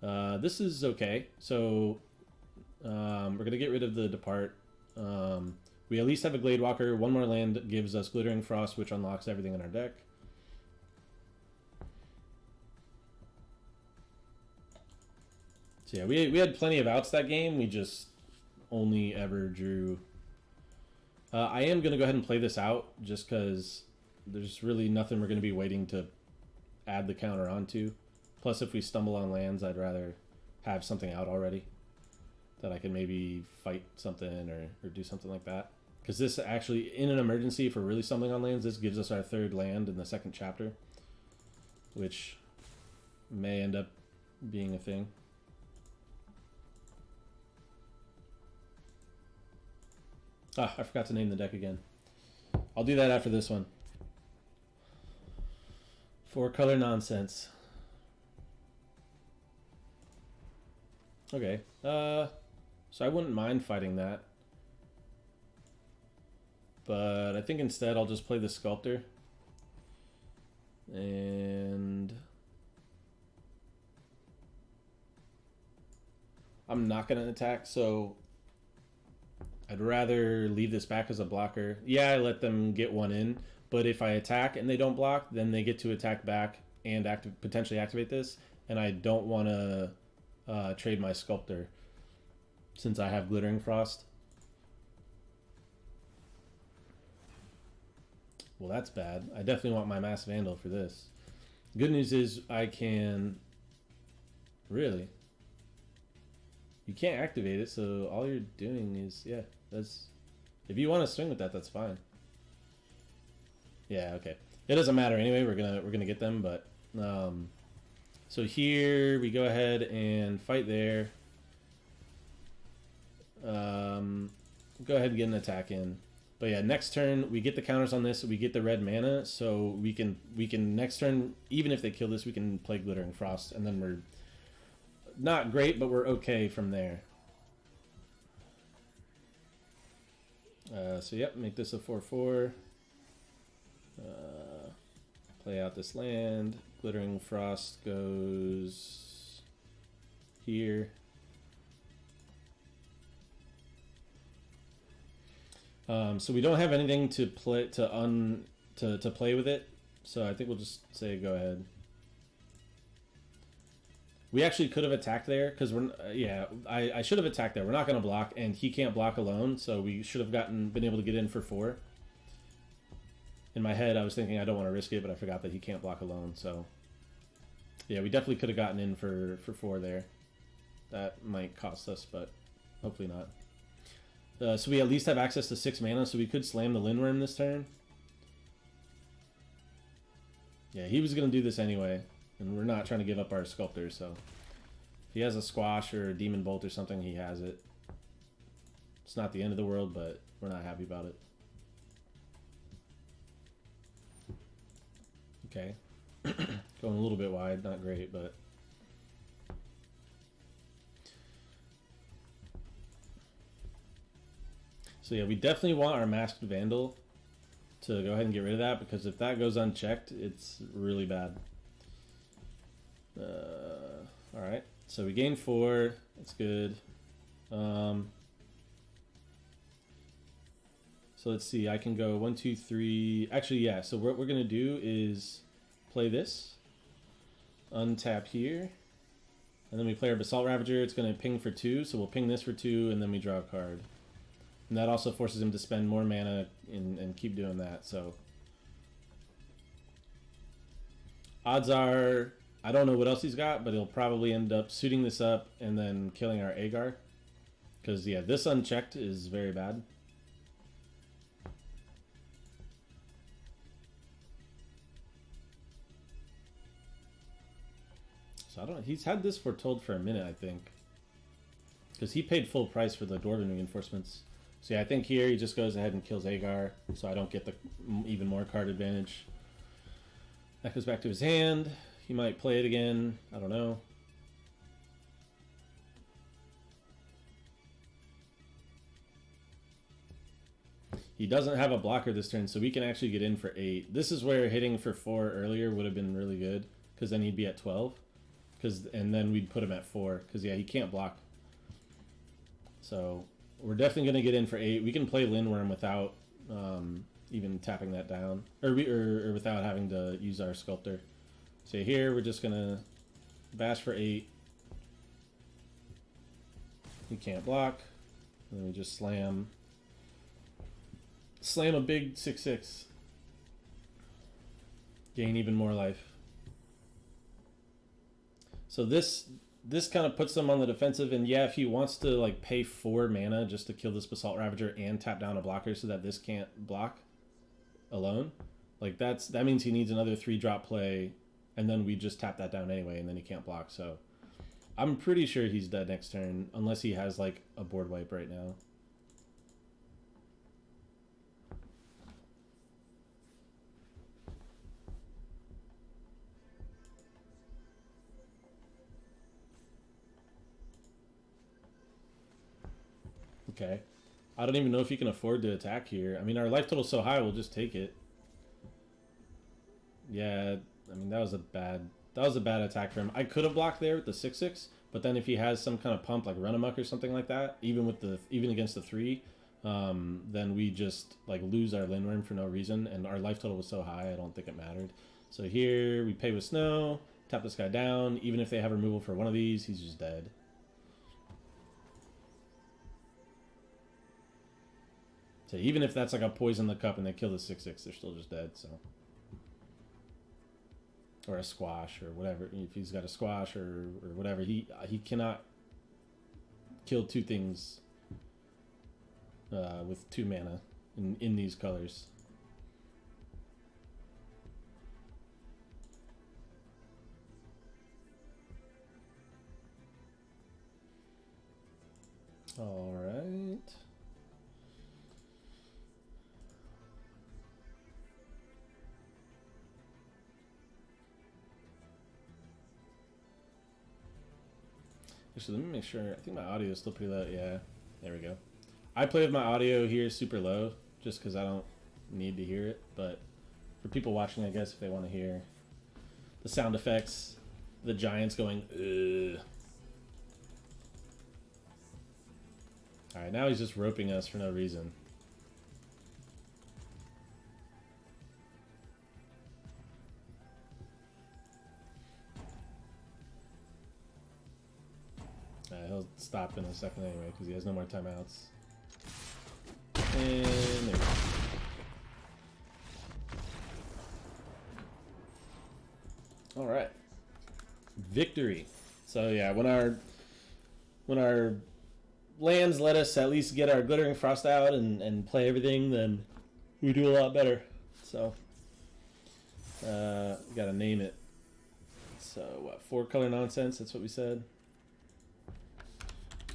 this is okay. So we're gonna get rid of the Depart. We at least have a Gladewalker. 1 more land gives us Glittering Frost, which unlocks everything in our deck. So yeah, we had plenty of outs that game. We just only ever drew... I am going to go ahead and play this out just because there's really nothing we're going to be waiting to add the counter onto. Plus, if we stumble on lands, I'd rather have something out already that I can maybe fight something or do something like that. Because this actually, in an emergency, if we're really stumbling on lands, this gives us our 3rd land in the 2nd chapter, which may end up being a thing. Ah, I forgot to name the deck again. I'll do that after this one. 4-color nonsense. Okay. So I wouldn't mind fighting that. But I think instead I'll just play the Sculptor. And I'm not going to attack, so I'd rather leave this back as a blocker. Yeah, I let them get 1 in, but if I attack and they don't block, then they get to attack back and potentially activate this, and I don't want to trade my Sculptor since I have Glittering Frost. Well, that's bad. I definitely want my Mass Vandal for this. Good news is I can... Really? You can't activate it, so all you're doing is... Yeah, that's... If you want to swing with that, that's fine. Yeah, okay. It doesn't matter anyway. We're gonna get them, but... so here we go ahead and fight there. Go ahead and get an attack in. But yeah, next turn we get the counters on this. We get the red mana, so we can next turn, even if they kill this, we can play Glittering Frost, and then we're not great, but we're okay from there. So yep, make this a 4/4. Play out this land. Glittering Frost goes here. So we don't have anything to play to play with it. So I think we'll just say go ahead. We actually could have attacked there because we're yeah. I should have attacked there. We're not going to block, and he can't block alone. So we should have been able to get in for 4. In my head, I was thinking I don't want to risk it, but I forgot that he can't block alone. So yeah, we definitely could have gotten in for 4 there. That might cost us, but hopefully not. So we at least have access to 6 mana, so we could slam the Lindworm this turn. Yeah, he was going to do this anyway, and we're not trying to give up our Sculptor, so if he has a Squash or a Demon Bolt or something, he has it. It's not the end of the world, but we're not happy about it. Okay. Going a little bit wide, not great, but... So yeah, we definitely want our Masked Vandal to go ahead and get rid of that, because if that goes unchecked, it's really bad. Alright, so we gained 4. That's good. So let's see, I can go 1, 2, 3. Actually, yeah, so what we're going to do is play this. Untap here. And then we play our Basalt Ravager. It's going to ping for 2, so we'll ping this for 2, and then we draw a card. And that also forces him to spend more mana and keep doing that, so... Odds are, I don't know what else he's got, but he'll probably end up suiting this up and then killing our Agar. Because, yeah, this unchecked is very bad. So I don't know. He's had this foretold for a minute, I think. Because he paid full price for the Dwarven reinforcements. So yeah, I think here he just goes ahead and kills Agar, so I don't get the even more card advantage. That goes back to his hand. He might play it again. I don't know. He doesn't have a blocker this turn, so we can actually get in for 8. This is where hitting for 4 earlier would have been really good, because then he'd be at 12. And then we'd put him at 4, because yeah, he can't block. So... we're definitely going to get in for 8. We can play Lindworm without even tapping that down. Or without having to use our Sculptor. So here, we're just going to bash for 8. He can't block. And then we just slam. Slam a big 6/6. Gain even more life. So this kind of puts them on the defensive, and yeah, if he wants to like pay 4 mana just to kill this Basalt Ravager and tap down a blocker so that this can't block alone, like that means he needs another 3-drop play, and then we just tap that down anyway, and then he can't block. So I'm pretty sure he's dead next turn, unless he has like a board wipe right now. Okay. I don't even know if he can afford to attack here. I mean, our life total's so high, we'll just take it. Yeah, I mean, that was a bad attack for him. I could have blocked there with the 6/6, but then if he has some kind of pump like Run Amok or something like that, even against the 3, then we just like lose our Lindworm for no reason, and our life total was so high, I don't think it mattered. So here we pay with Snow, tap this guy down. Even if they have removal for one of these, he's just dead. So even if that's like a poison the cup and they kill the 6/6, they're still just dead. So, or a squash or whatever. If he's got a squash or whatever, he cannot kill 2 things with 2 mana in these colors. All right. Actually, let me make sure. I think my audio is still pretty low. Yeah, there we go. I play with my audio here super low just because I don't need to hear it. But for people watching, I guess, if they want to hear the sound effects, the giants going, ugh. Alright, now he's just roping us for no reason. stop in a second anyway because he has no more timeouts. And there we go. All right, victory. So yeah, when our lands let us at least get our Glittering Frost out and play everything, then we do a lot better. So gotta name it. So what? 4-color nonsense. That's what we said.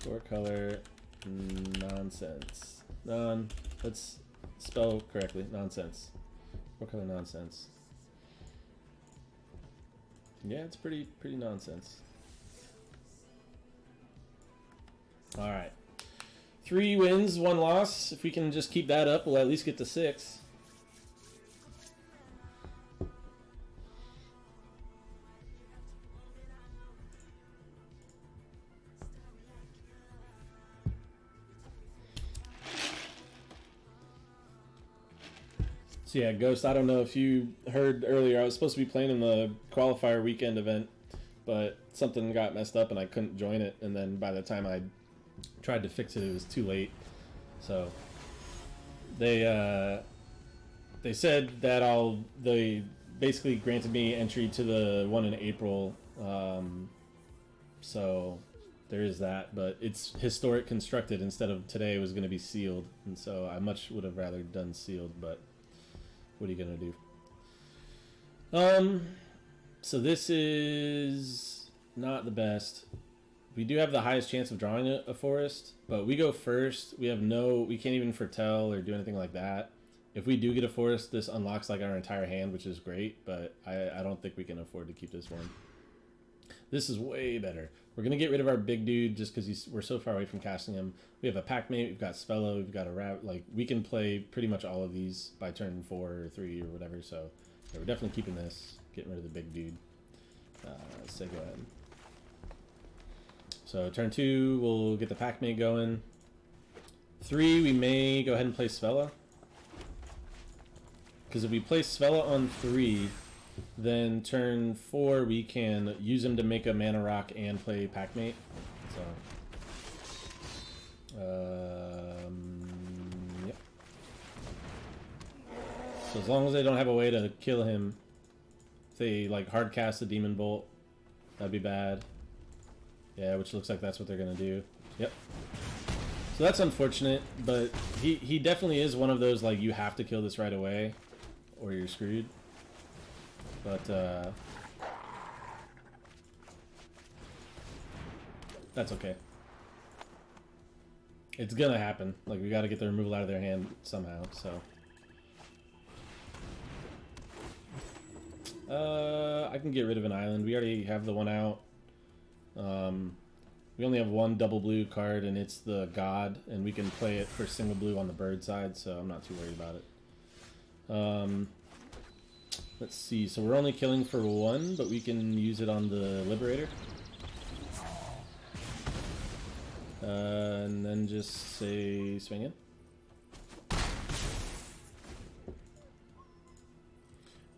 4-color nonsense. Let's spell correctly. Nonsense. 4-color nonsense. Yeah, it's pretty nonsense. All right, 3 wins, 1 loss. If we can just keep that up, we'll at least get to 6. So yeah, Ghost, I don't know if you heard earlier, I was supposed to be playing in the qualifier weekend event, but something got messed up and I couldn't join it, and then by the time I tried to fix it, it was too late. So they said that they basically granted me entry to the one in April, so there is that, but it's historic constructed instead of today was going to be sealed, and so I much would have rather done sealed, but what are you gonna do? So this is not the best. We do have the highest chance of drawing a forest, but we go first. We can't even foretell or do anything like that. If we do get a forest, this unlocks like our entire hand, which is great, but I don't think we can afford to keep this one. This is way better. We're gonna get rid of our big dude just because we're so far away from casting him. We have a Pac-Mate, we've got Spello, we've got a Rabbit. Like, we can play pretty much all of these by turn 4 or 3 or whatever. So yeah, we're definitely keeping this. Getting rid of the big dude. Say go ahead. So turn 2, we'll get the Pac-Mate going. 3, we may go ahead and play Svella. Because if we play Svella on 3, then turn 4 we can use him to make a mana rock and play Pac-Mate. So yep. So as long as they don't have a way to kill him, if they like hard cast a Demon Bolt, that'd be bad. Yeah, which looks like that's what they're gonna do. Yep. So that's unfortunate, but he definitely is one of those like you have to kill this right away or you're screwed. But that's okay. It's gonna happen. Like, we gotta get the removal out of their hand somehow, so. I can get rid of an island. We already have the one out. We only have 1 double blue card, and it's the God, and we can play it for single blue on the bird side, so I'm not too worried about it. Let's see, so we're only killing for 1, but we can use it on the Liberator. And then just say swing in.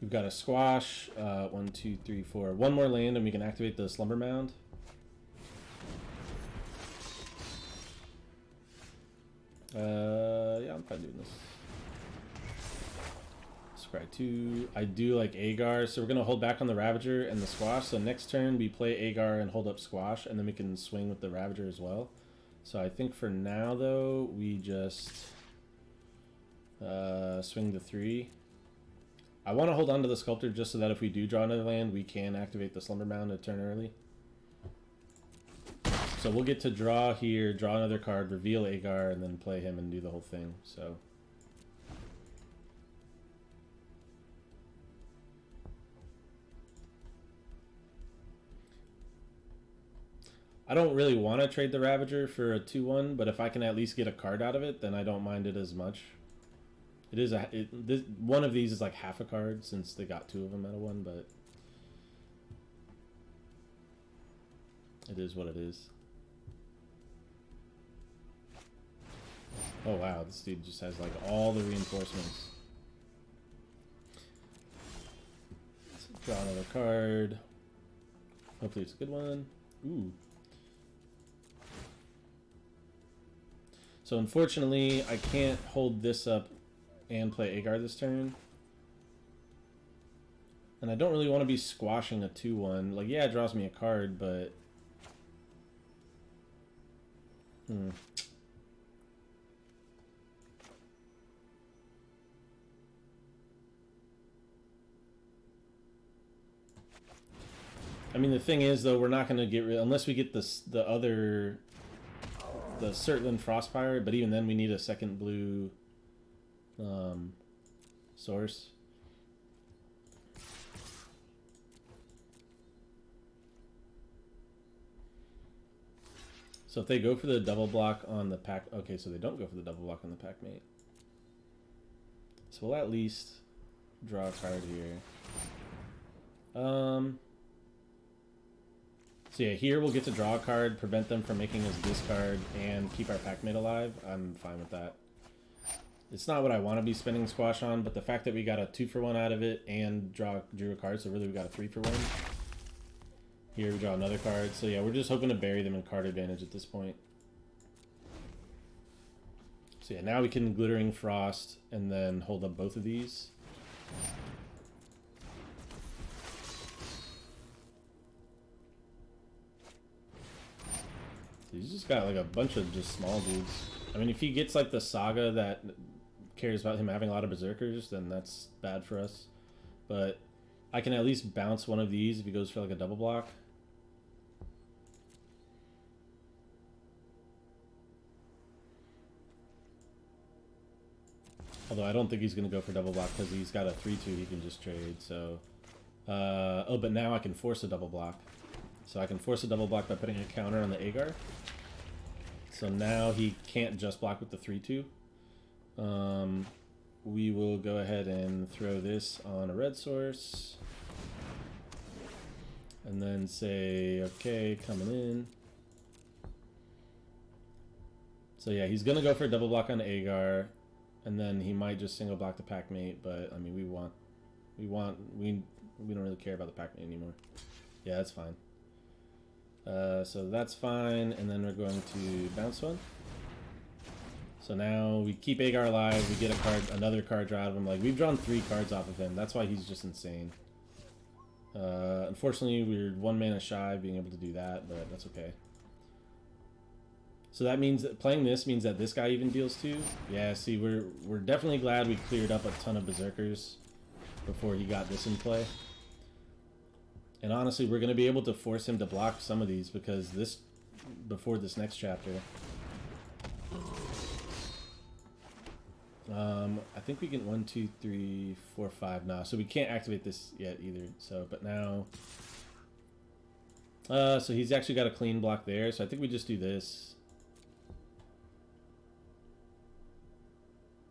We've got a squash, 1, 2, 3, 4. 1 more land and we can activate the Slumber Mound. Yeah, I'm fine doing this. Scry 2. I do like Agar, so we're going to hold back on the Ravager and the Squash. So next turn we play Agar and hold up Squash, and then we can swing with the Ravager as well. So I think for now, though, we just swing the 3. I want to hold on to the Sculptor just so that if we do draw another land, we can activate the Slumber Mound a turn early. So we'll get to draw here, draw another card, reveal Agar, and then play him and do the whole thing. So I don't really want to trade the Ravager for a 2/1, but if I can at least get a card out of it, then I don't mind it as much. It is one of these is like half a card since they got 2 of them out of 1, but it is what it is. Oh wow, this dude just has like all the reinforcements. Let's draw another card. Hopefully it's a good one. Ooh. So unfortunately, I can't hold this up and play Agar this turn. And I don't really want to be squashing a 2-1. Like, yeah, it draws me a card, but... I mean, the thing is, though, we're not going to get rid... Unless we get the Surtland Frostpire, but even then we need a second blue source. So if they go for the double block on the pack... Okay, so they don't go for the double block on the pack mate. So we'll at least draw a card here. So yeah, here we'll get to draw a card, prevent them from making us discard, and keep our pack mate alive. I'm fine with that. It's not what I want to be spending squash on, but the fact that we got a 2-for-1 out of it and drew a card, so really we got a 3-for-1. Here we draw another card. So yeah, we're just hoping to bury them in card advantage at this point. So yeah, now we can Glittering Frost and then hold up both of these. He's just got like a bunch of just small dudes. I mean, if he gets like the Saga that cares about him having a lot of Berserkers, then that's bad for us. But I can at least bounce one of these if he goes for like a double block. Although I don't think he's going to go for double block because he's got a 3-2 he can just trade. So, oh, but now I can force a double block. So I can force a double block by putting a counter on the Agar. So now he can't just block with the 3-2. We will go ahead and throw this on a red source. And then say, okay, coming in. So yeah, he's going to go for a double block on Agar. And then he might just single block the pack mate, but I mean we don't really care about the pack mate anymore. Yeah, that's fine. So that's fine, and then we're going to bounce one. So now we keep Agar alive, we get a card, another card draw out of him. Like, we've drawn 3 cards off of him. That's why he's just insane. Unfortunately, we're 1 mana shy of being able to do that, but that's okay. So that means that playing this means that this guy even deals 2. Yeah, see, we're definitely glad we cleared up a ton of Berserkers before he got this in play. And honestly, we're going to be able to force him to block some of these because before this next chapter. I think we get 1, 2, 3, 4, 5 now. So we can't activate this yet either. So, but now... so he's actually got a clean block there. So I think we just do this.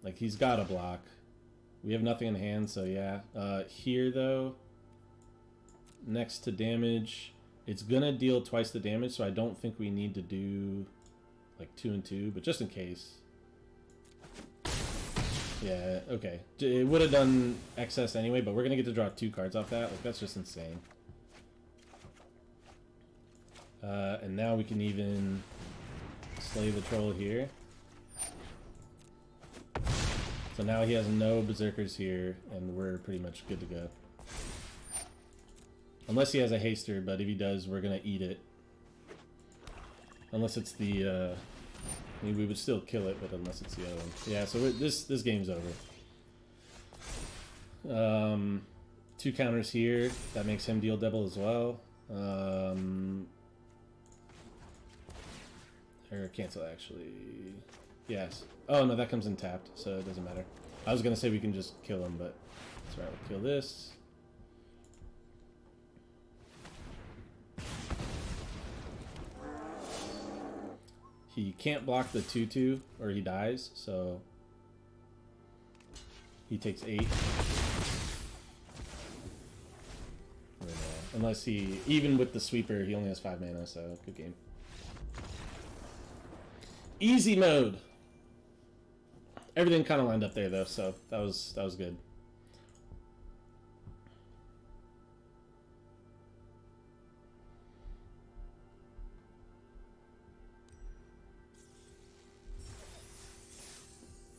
Like, he's got a block. We have nothing in hand, so yeah. Here, though, next to damage, it's gonna deal twice the damage, so I don't think we need to do, like, 2 and 2, but just in case. Yeah, okay. It would have done excess anyway, but we're gonna get to draw 2 cards off that. Like, that's just insane. And now we can even slay the troll here. So now he has no Berserkers here, and we're pretty much good to go. Unless he has a haster, but if he does, we're going to eat it. Unless it's the... I mean, we would still kill it, but unless it's the other one. Yeah, so this game's over. 2 counters here. That makes him deal double as well. Or cancel, actually. Yes. Oh, no, that comes in tapped, so it doesn't matter. I was going to say we can just kill him, but that's right. We'll kill this. He can't block the 2-2, or he dies, so he takes 8. Unless he... Even with the sweeper, he only has 5 mana, so good game. Easy mode! Everything kind of lined up there, though, so that was good.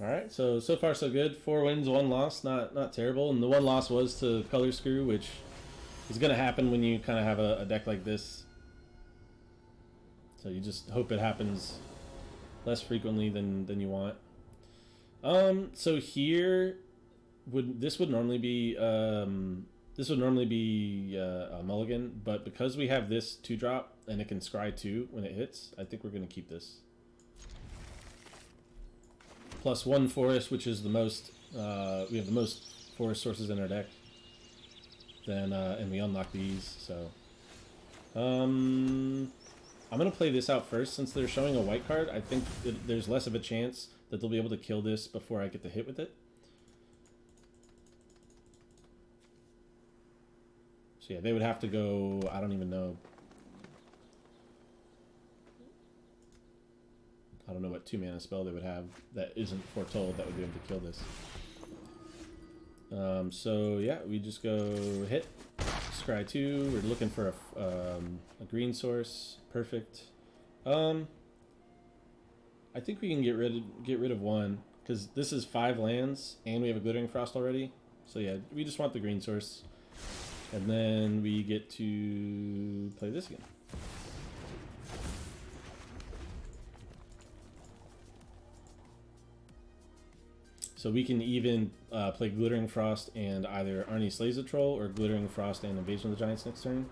All right, so far so good. 4 wins, 1 loss, not terrible. And the 1 loss was to Color Screw, which is going to happen when you kind of have a deck like this. So you just hope it happens less frequently than you want. So here this would normally be a mulligan, but because we have this 2-drop and it can scry 2 when it hits, I think we're going to keep this. +1 forest, which is the most. We have the most forest sources in our deck. Then and we unlock these. So I'm gonna play this out first since they're showing a white card. I think there's less of a chance that they'll be able to kill this before I get to hit with it. So yeah, they would have to go. I don't even know. I don't know what 2-mana spell they would have that isn't foretold that would be able to kill this. So yeah, we just go hit, scry 2. We're looking for a green source. Perfect. I think we can get rid of 1 because this is 5 lands and we have a Glittering Frost already. So yeah, we just want the green source, and then we get to play this again. So we can even play Glittering Frost and either Arnie Slays the Troll or Glittering Frost and Invasion of the Giants next turn.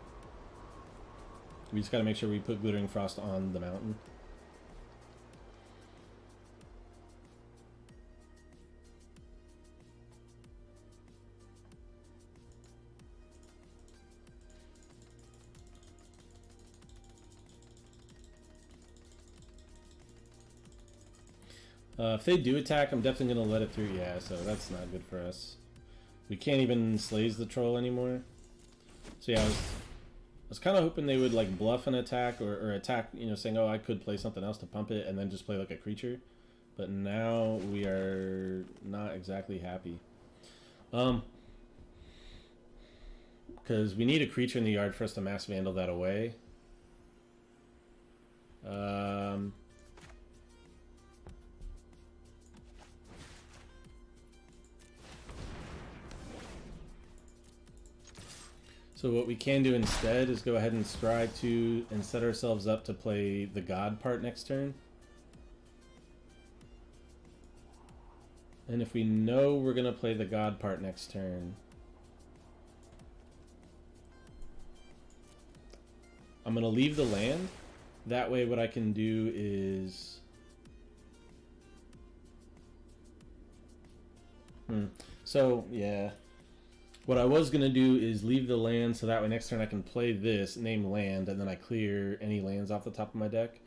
We just got to make sure we put Glittering Frost on the mountain. If they do attack, I'm definitely going to let it through. Yeah, so that's not good for us. We can't even Slays the Troll anymore. So yeah, I was kind of hoping they would like bluff an attack or attack, you know, saying, oh, I could play something else to pump it and then just play like a creature. But now we are not exactly happy. Because we need a creature in the yard for us to Mass Vandal that away. So what we can do instead is go ahead and scry 2 and set ourselves up to play the God part next turn. And if we know we're going to play the God part next turn, I'm going to leave the land. That way what I can do is... So, yeah... What I was going to do is leave the land so that way next turn I can play this, name land, and then I clear any lands off the top of my deck.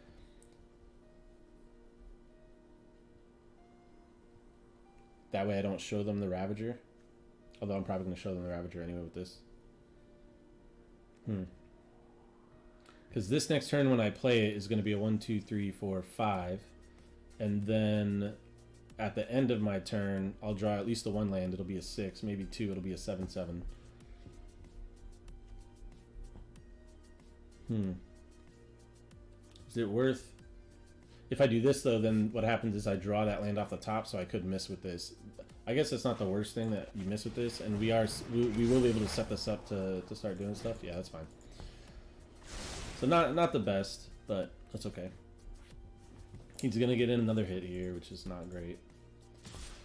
That way I don't show them the Ravager. Although I'm probably going to show them the Ravager anyway with this. Because this next turn when I play it is going to be a 1, 2, 3, 4, 5. And then... at the end of my turn, I'll draw at least the 1 land. It'll be a 6, maybe 2. It'll be a 7/7. Is it worth? If I do this though, then what happens is I draw that land off the top, so I could miss with this. I guess it's not the worst thing that you miss with this, and we will be able to set this up to start doing stuff. Yeah, that's fine. So not the best, but that's okay. He's gonna get in another hit here, which is not great.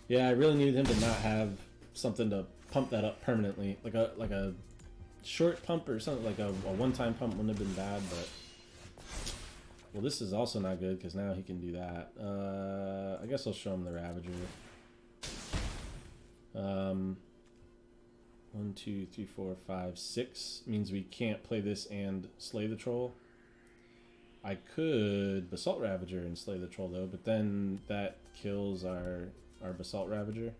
Yeah, I really needed him to not have something to pump that up permanently, like a short pump or something, like a one-time pump wouldn't have been bad, but well, this is also not good because now he can do that. I guess I'll show him the Ravager. 1, 2, 3, 4, 5, 6 means we can't play this and slay the troll. I could Basalt Ravager and slay the troll though, but then that kills our Basalt Ravager.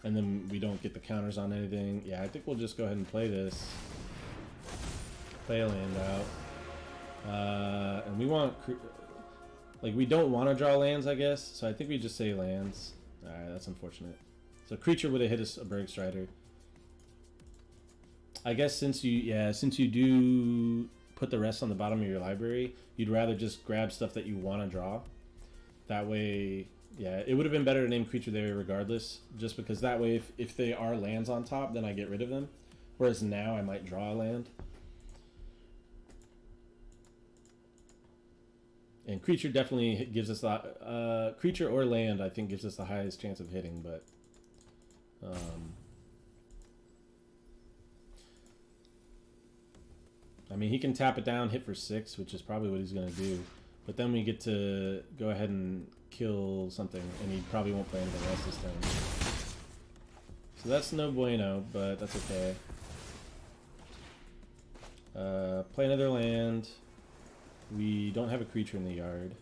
And then we don't get the counters on anything. Yeah, I think we'll just go ahead and play this. Play a land out. And we want... like, we don't want to draw lands, I guess. So I think we just say lands. Alright, that's unfortunate. So creature would have hit us a Bergstrider. I guess since you do put the rest on the bottom of your library, you'd rather just grab stuff that you want to draw. That way, yeah, it would have been better to name creature there regardless, just because that way if they are lands on top, then I get rid of them. Whereas now I might draw a land. And creature definitely gives us the creature or land I think gives us the highest chance of hitting, but I mean, he can tap it down, hit for 6, which is probably what he's going to do. But then we get to go ahead and kill something, and he probably won't play anything else this turn. So that's no bueno, but that's okay. Play another land. We don't have a creature in the yard.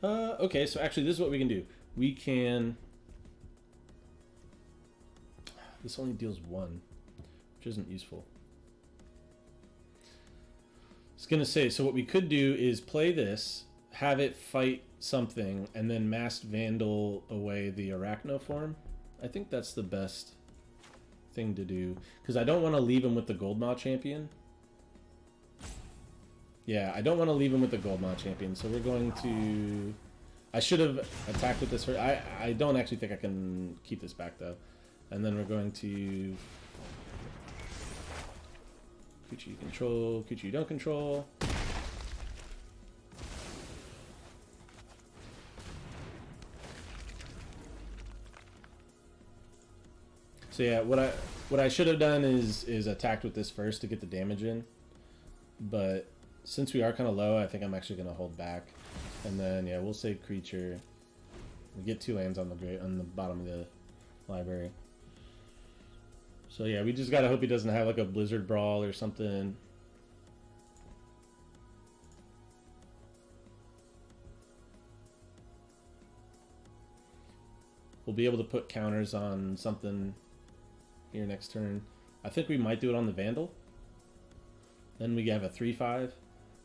Okay, so actually this is what we can do. We can... This only deals 1, which isn't useful. I was gonna say, so what we could do is play this, have it fight something, and then Masked Vandal away the Arachnoform. I think that's the best thing to do, because I don't want to leave him with the Goldmaw Champion. Yeah, I don't want to leave him with the Goldmaw Champion, so we're going to... I should have attacked with this first. I don't actually think I can keep this back, though. And then we're going to... Creature you control, creature you don't control. So yeah, what I should have done is attacked with this first to get the damage in. But since we are kind of low, I think I'm actually going to hold back. And then, yeah, we'll say creature. We get 2 lands on the bottom of the library. So yeah, we just gotta hope he doesn't have like a Blizzard Brawl or something. We'll be able to put counters on something here next turn. I think we might do it on the Vandal. Then we have a 3/5.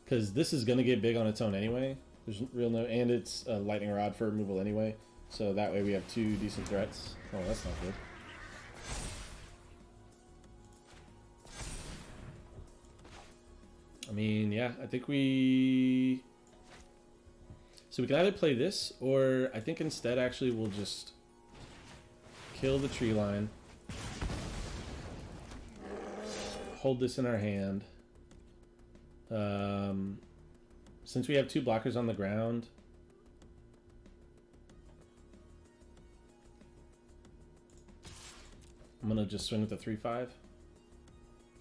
Because this is gonna get big on its own anyway. There's real no, and it's a Lightning Rod for removal anyway. So that way we have 2 decent threats. Oh, that's not good. I mean, yeah, I think we... So we can either play this, or I think instead actually we'll just kill the tree line. Hold this in our hand. Since we have 2 blockers on the ground... I'm going to just swing with the 3/5.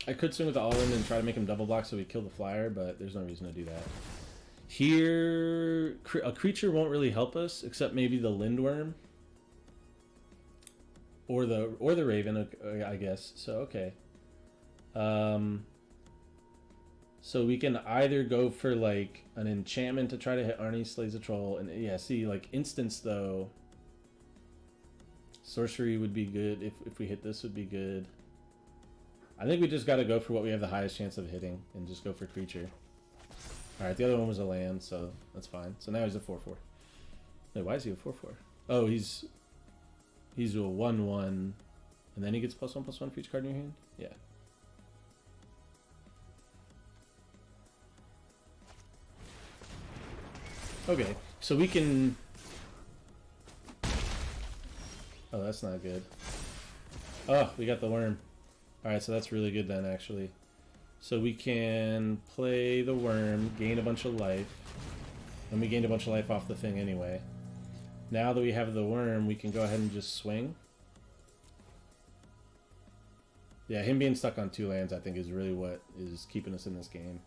I could swing with the All-In and try to make him double block so we kill the flyer, but there's no reason to do that. Here, a creature won't really help us, except maybe the Lindworm. Or the Raven, I guess. So, okay. So we can either go for, like, an enchantment to try to hit Arnie Slays a Troll. And, yeah, see, like, instance, though. Sorcery would be good. If we hit this, would be good. I think we just got to go for what we have the highest chance of hitting and just go for creature. Alright, the other one was a land, so that's fine. So now he's a 4/4. Wait, why is he a 4/4? Oh, he's a 1/1, and then he gets +1/+1 for each card in your hand? Yeah. Okay, so we can... Oh, that's not good. Oh, we got the worm. Alright, so that's really good then, actually. So we can play the worm, gain a bunch of life. And we gained a bunch of life off the thing anyway. Now that we have the worm, we can go ahead and just swing. Yeah, him being stuck on 2 lands, I think, is really what is keeping us in this game.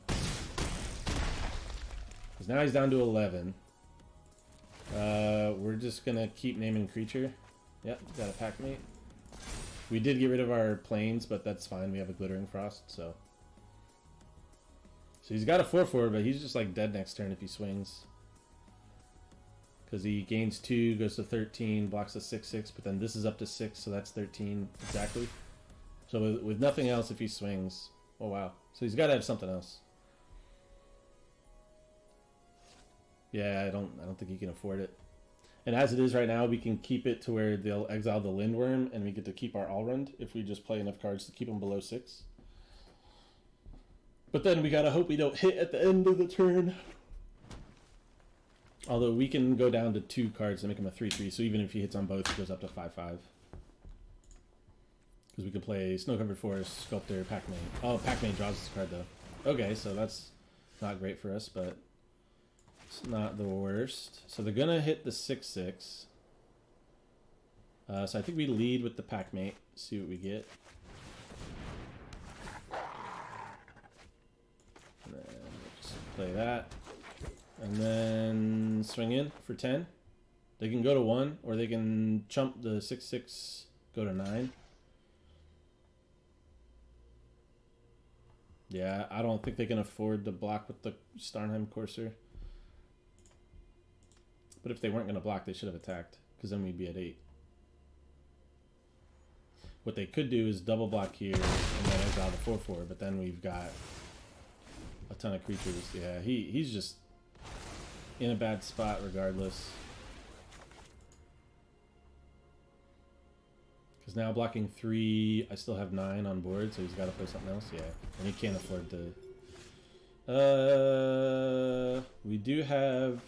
Because now he's down to 11. We're just going to keep naming creature. Yep, got a pack mate. We did get rid of our planes, but that's fine. We have a Glittering Frost, so... So he's got a 4/4, but he's just like dead next turn if he swings. Because he gains 2, goes to 13, blocks a 6/6, but then this is up to 6, so that's 13 exactly. So with nothing else, if he swings... Oh, wow. So he's got to have something else. Yeah, I don't think he can afford it. And as it is right now, we can keep it to where they'll exile the Lindworm, and we get to keep our Allrund if we just play enough cards to keep them below 6. But then we gotta hope we don't hit at the end of the turn. Although we can go down to 2 cards to make him a 3/3, so even if he hits on both, he goes up to 5/5. Because we can play Snow-Covered Forest, Sculptor, Pac-Man. Oh, Pac-Man draws this card though. Okay, so that's not great for us, but it's not the worst. So they're gonna hit the 6/6. So I think we lead with the Pac-Mate, see what we get. And then we'll just play that. And then swing in for 10. They can go to 1, or they can chump the 6/6, go to 9. Yeah, I don't think they can afford to block with the Starnheim Courser. But if they weren't going to block, they should have attacked, because then we'd be at 8. What they could do is double block here, and then exile the 4/4, but then we've got a ton of creatures. Yeah, he's just in a bad spot regardless. Because now blocking 3, I still have 9 on board, so he's got to play something else. Yeah, and he can't afford to... we do have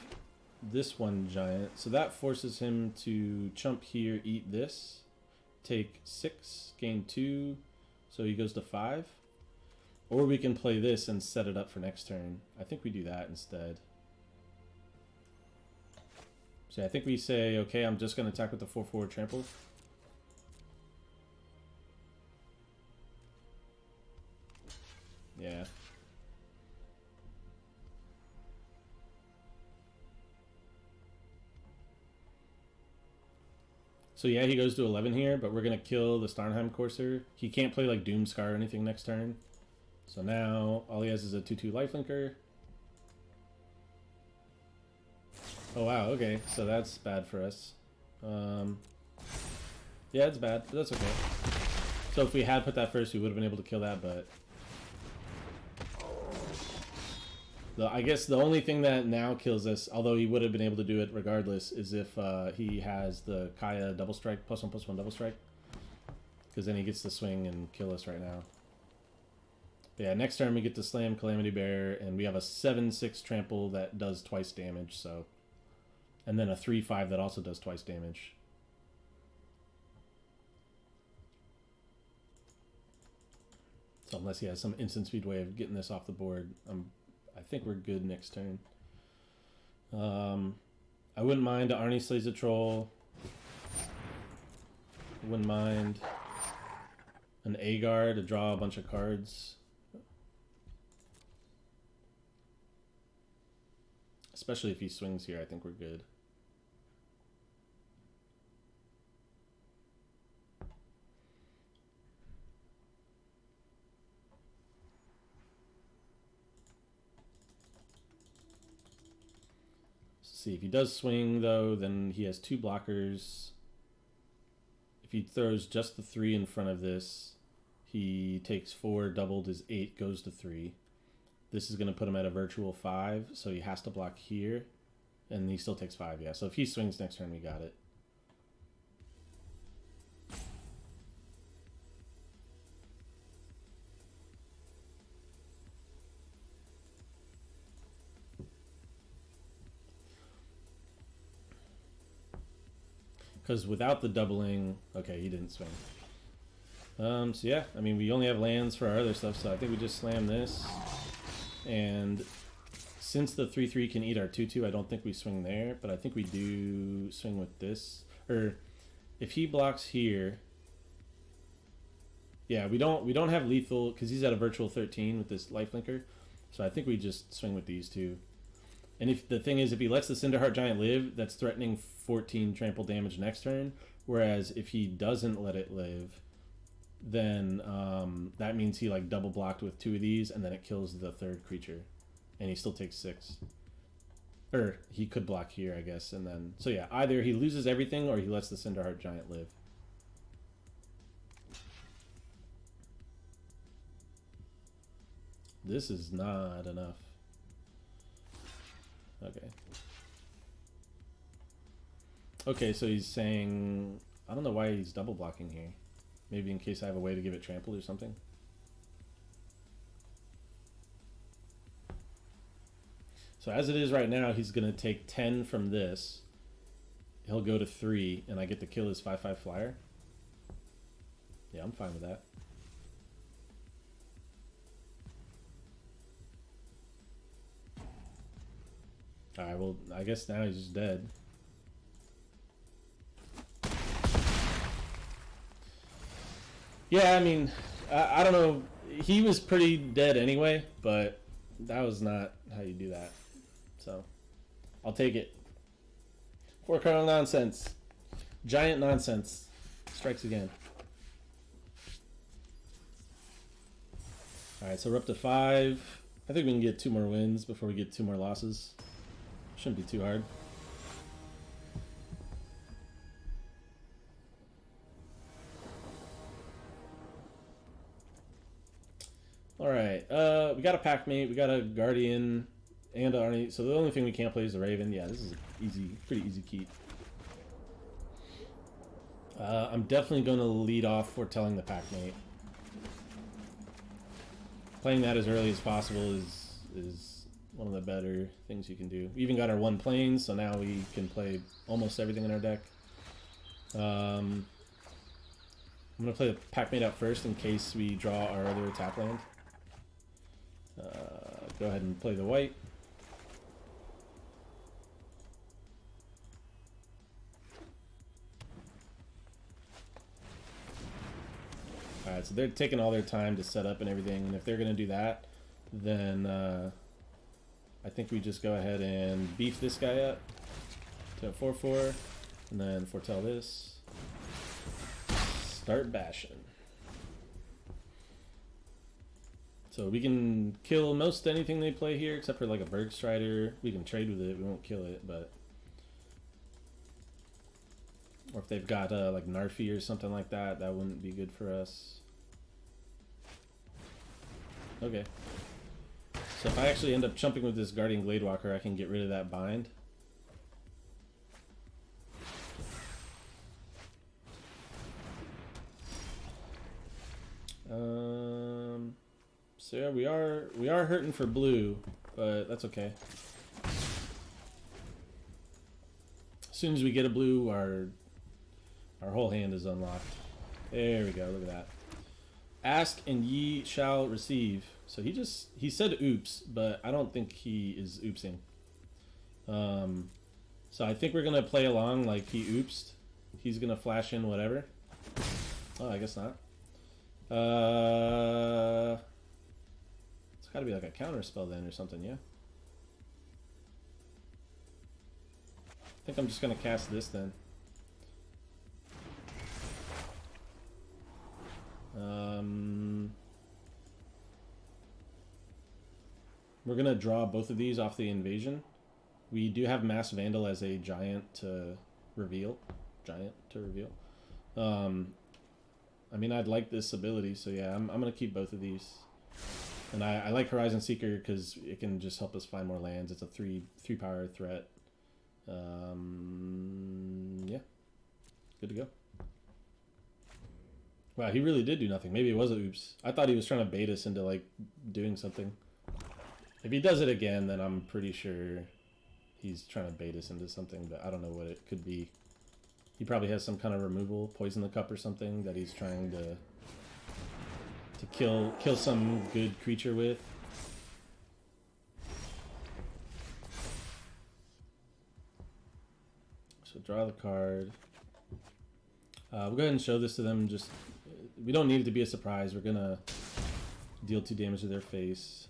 this one giant, so that forces him to chump here, eat this, take 6, gain 2, so he goes to 5. Or we can play this and set it up for next turn. I think we do that instead. So I think we say, okay, I'm just going to attack with the 4/4 trample. Yeah. So yeah, he goes to 11 here, but we're going to kill the Starnheim Courser. He can't play like Doomscar or anything next turn. So now all he has is a 2/2 lifelinker. Oh wow, okay, so that's bad for us. Yeah, it's bad, but that's okay. So if we had put that first, we would have been able to kill that, but... I guess the only thing that now kills us, although he would have been able to do it regardless, is if he has the Kaya double strike, +1/+1 double strike. Because then he gets to swing and kill us right now. But yeah, next turn we get to slam Calamity Bear, and we have a 7/6 trample that does twice damage, so... And then a 3/5 that also does twice damage. So unless he has some instant speed way of getting this off the board, I think we're good next turn. I wouldn't mind Arnie Slays a Troll. I wouldn't mind an Agar to draw a bunch of cards. Especially if he swings here, I think we're good. See, if he does swing though, then he has 2 blockers. If he throws just the 3 in front of this, he takes 4, doubled his 8, goes to 3. This is going to put him at a virtual 5, so he has to block here, and he still takes 5, yeah. So if he swings next turn, we got it. Because without the doubling... Okay, he didn't swing. So yeah, I mean, we only have lands for our other stuff, so I think we just slam this. And since the 3/3 can eat our 2/2, I don't think we swing there, but I think we do swing with this. Or if he blocks here... Yeah, we don't have lethal, because he's at a virtual 13 with this lifelinker. So I think we just swing with these two. And if the thing is, if he lets the Cinderheart Giant live, that's threatening 14 trample damage next turn. Whereas if he doesn't let it live, then that means he like double blocked with 2 of these, and then it kills the 3rd creature, and he still takes 6. Or he could block here, I guess, and then so yeah, either he loses everything or he lets the Cinderheart Giant live. This is not enough. Okay. Okay, so he's saying... I don't know why he's double blocking here. Maybe in case I have a way to give it trampled or something. So as it is right now, he's going to take 10 from this. He'll go to 3, and I get to kill his 5/5 flyer. Yeah, I'm fine with that. Alright, well, I guess now he's just dead. Yeah, I mean, I don't know. He was pretty dead anyway, but that was not how you do that. So, I'll take it. 4-card nonsense. Giant nonsense. Strikes again. Alright, so we're up to 5. I think we can get 2 more wins before we get 2 more losses. Shouldn't be too hard. Alright, we got a pack mate, we got a guardian, and Arnie. So the only thing we can't play is the Raven. Yeah, this is easy, pretty easy keep. I'm definitely going to lead off foretelling the pack mate. Playing that as early as possible is one of the better things you can do. We even got our 1 plane, so now we can play almost everything in our deck. I'm going to play the pack mate out first in case we draw our other tap land. Go ahead and play the white. Alright, so they're taking all their time to set up and everything, and if they're going to do that, then I think we just go ahead and beef this guy up to a 4/4, and then foretell this. Start bashing. So we can kill most anything they play here, except for like a Bergstrider. We can trade with it, we won't kill it, but... Or if they've got like Narfi or something like that, that wouldn't be good for us. Okay. So if I actually end up jumping with this Guardian Gladewalker, I can get rid of that bind. So yeah, we are hurting for blue, but that's okay. As soon as we get a blue, our whole hand is unlocked. There we go, look at that. Ask and ye shall receive. So he said oops, but I don't think he is oopsing. So I think we're gonna play along like he oopsed. He's gonna flash in whatever. Oh, I guess not. It's gotta be like a counter spell then or something, yeah? I think I'm just gonna cast this then. We're gonna draw both of these off the invasion. We do have Mass Vandal as a giant to reveal. I mean, I'd like this ability, so yeah, I'm gonna keep both of these. And I like Horizon Seeker because it can just help us find more lands. It's a 3 power threat. Yeah, good to go. Wow, he really did do nothing. Maybe it was a oops. I thought he was trying to bait us into like doing something. If he does it again, then I'm pretty sure he's trying to bait us into something, but I don't know what it could be. He probably has some kind of removal, poison the cup or something that he's trying to kill some good creature with. So draw the card. We'll go ahead and show this to them. Just we don't need it to be a surprise. We're gonna deal 2 damage to their face.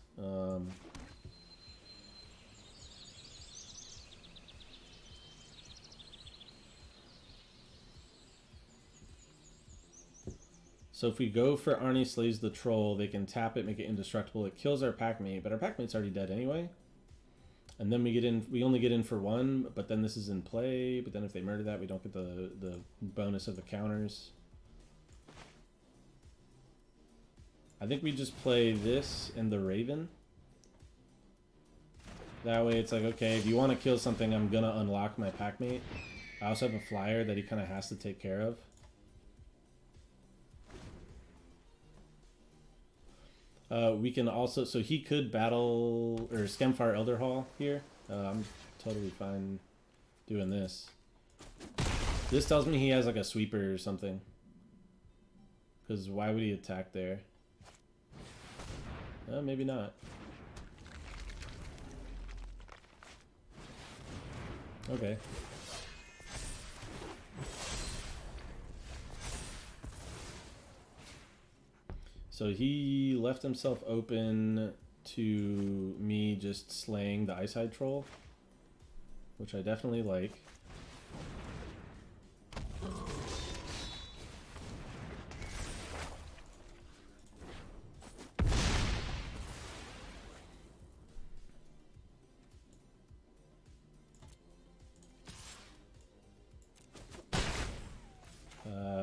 So if we go for Arnie Slays the Troll, they can tap it, make it indestructible. It kills our pack mate, but our pack mate's already dead anyway. And then we only get in for 1, but then this is in play. But then if they murder that, we don't get the bonus of the counters. I think we just play this and the Raven. That way it's like, okay, if you want to kill something, I'm going to unlock my pack mate. I also have a flyer that he kind of has to take care of. We can also, so he could battle or Skemfire Elder Hall here. I'm totally fine doing this. This tells me he has like a sweeper or something. Because why would he attack there? Maybe not. Okay. So he left himself open to me just slaying the Icehide Troll, which I definitely like.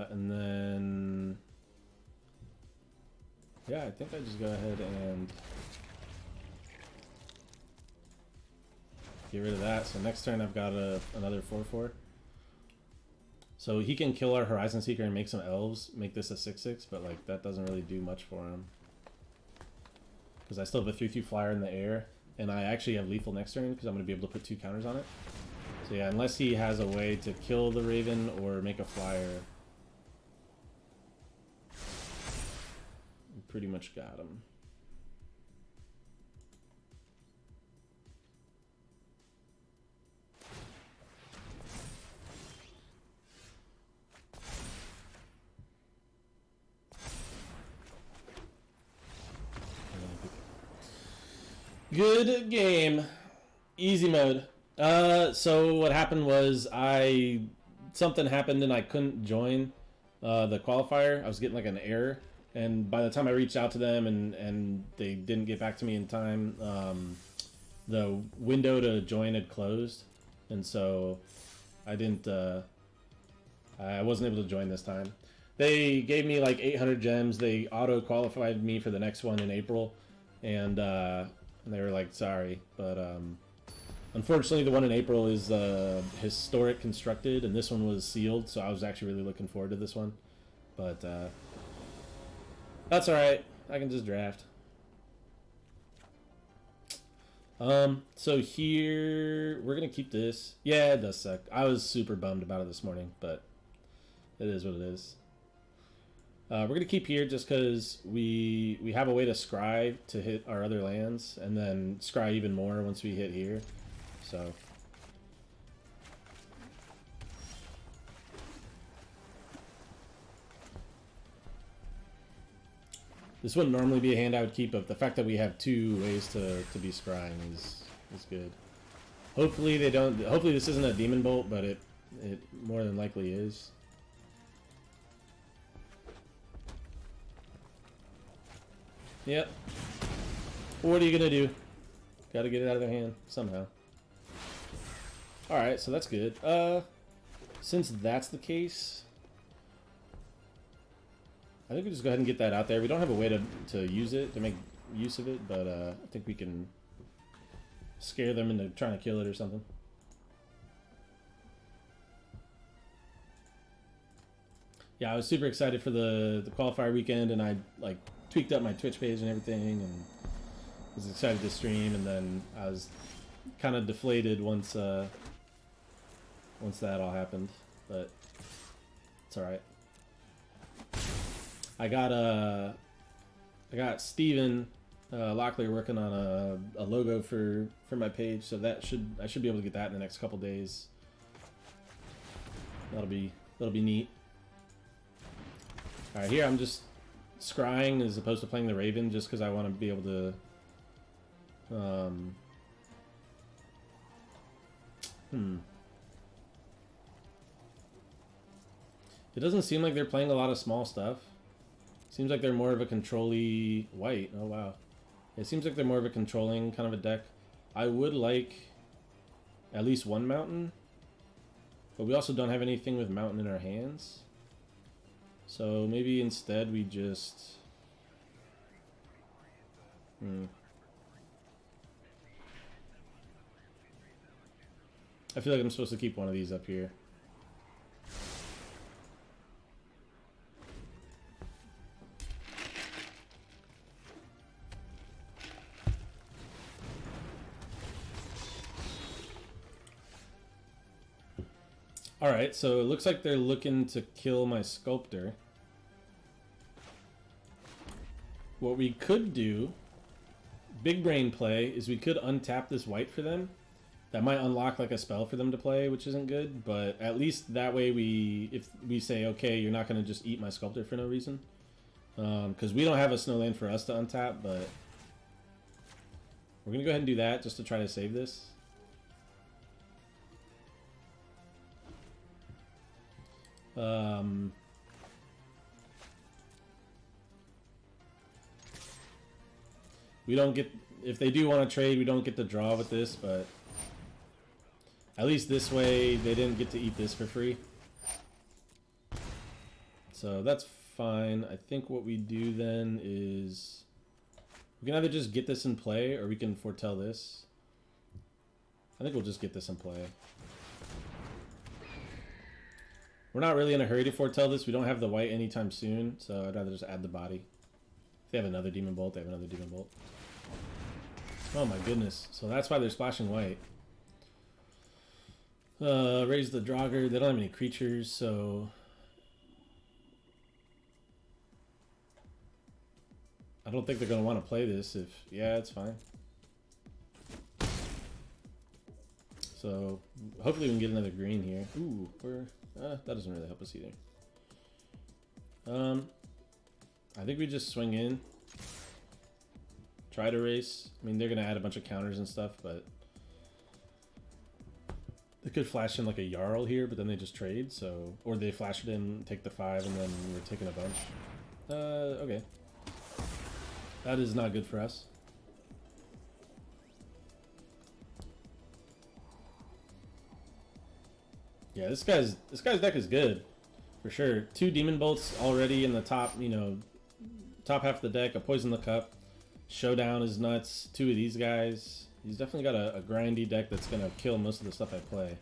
And then, yeah, I think I just go ahead and get rid of that. So next turn I've got another 4/4. So he can kill our Horizon Seeker and make some elves, make this a 6/6, but like that doesn't really do much for him. Because I still have a 3/3 flyer in the air, and I actually have lethal next turn because I'm going to be able to put 2 counters on it. So yeah, unless he has a way to kill the Raven or make a flyer, we pretty much got him. Good game. Easy mode. So what happened was something happened and I couldn't join the qualifier. I was getting like an error, and by the time I reached out to them and they didn't get back to me in time, the window to join had closed, and so I didn't. I wasn't able to join this time. They gave me like 800 gems. They auto qualified me for the next one in April, and they were like, sorry, but unfortunately the one in April is historic constructed, and this one was sealed, so I was actually really looking forward to this one. But that's alright. I can just draft. So here, we're going to keep this. Yeah, it does suck. I was super bummed about it this morning, but it is what it is. We're going to keep here just because we have a way to scry to hit our other lands, and then scry even more once we hit here. So this wouldn't normally be a hand I would keep, but the fact that we have 2 ways to be scrying is good. Hopefully they don't. Hopefully this isn't a Demon Bolt, but it more than likely is. Yep. What are you gonna do? Gotta get it out of their hand somehow. Alright, so that's good. Since that's the case, I think we just go ahead and get that out there. We don't have a way to use it, to make use of it, but I think we can scare them into trying to kill it or something. Yeah, I was super excited for the qualifier weekend, and I like tweaked up my Twitch page and everything, and was excited to stream, and then I was kind of deflated once that all happened, but it's all right. I got Steven Locklear working on a logo for my page, so I should be able to get that in the next couple days. That'll be neat. All right, here I'm just scrying as opposed to playing the Raven, just because I want to be able to. It doesn't seem like they're playing a lot of small stuff. Seems like they're more of a control-y white. Oh wow. It seems like they're more of a controlling kind of a deck. I would like at least 1 mountain, but we also don't have anything with mountain in our hands. So maybe instead we just... I feel like I'm supposed to keep one of these up here. Alright, so it looks like they're looking to kill my Sculptor. What we could do, big brain play, is we could untap this white for them. That might unlock like a spell for them to play, which isn't good, but at least that way if we say, okay, you're not going to just eat my Sculptor for no reason. Because we don't have a snowland for us to untap, but we're going to go ahead and do that just to try to save this. We don't get, if they do want to trade, we don't get to draw with this, but at least this way they didn't get to eat this for free. So that's fine. I think what we do then is we can either just get this in play or we can foretell this. I think we'll just get this in play. We're not really in a hurry to foretell this. We don't have the white anytime soon, so I'd rather just add the body. If they have another Demon Bolt, they have another Demon Bolt. Oh my goodness. So that's why they're splashing white. Raise the Draugr. They don't have any creatures, so I don't think they're going to want to play this if... Yeah, it's fine. So hopefully we can get another green here. Ooh, that doesn't really help us either. I think we just swing in. Try to race. I mean, they're going to add a bunch of counters and stuff, but they could flash in like a Jarl here, but then they just trade, so... Or they flash it in, take the 5, and then we're taking a bunch. Okay. That is not good for us. Yeah, this guy's deck is good, for sure. 2 Demon Bolts already in the top, you know, top half of the deck. A Poison the Cup. Showdown is nuts. 2 of these guys. He's definitely got a grindy deck that's gonna kill most of the stuff I play.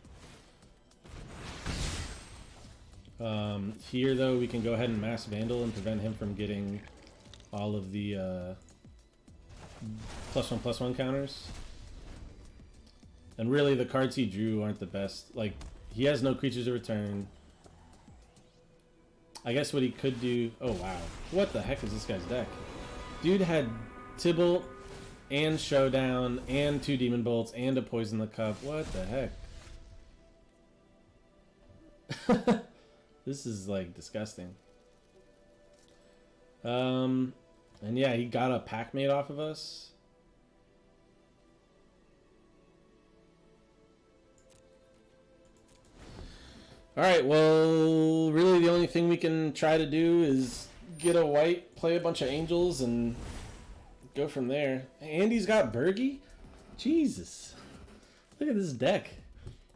Here though, we can go ahead and Mass Vandal and prevent him from getting all of the +1/+1 counters. And really, the cards he drew aren't the best. Like, he has no creatures to return. I guess what he could do... Oh, wow. What the heck is this guy's deck? Dude had Tibalt and Showdown and 2 Demon Bolts and a Poison the Cup. What the heck? This is, like, disgusting. And yeah, he got a pack made off of us. Alright, well, really the only thing we can try to do is get a white, play a bunch of angels, and go from there. Andy's got Bergie? Jesus. Look at this deck.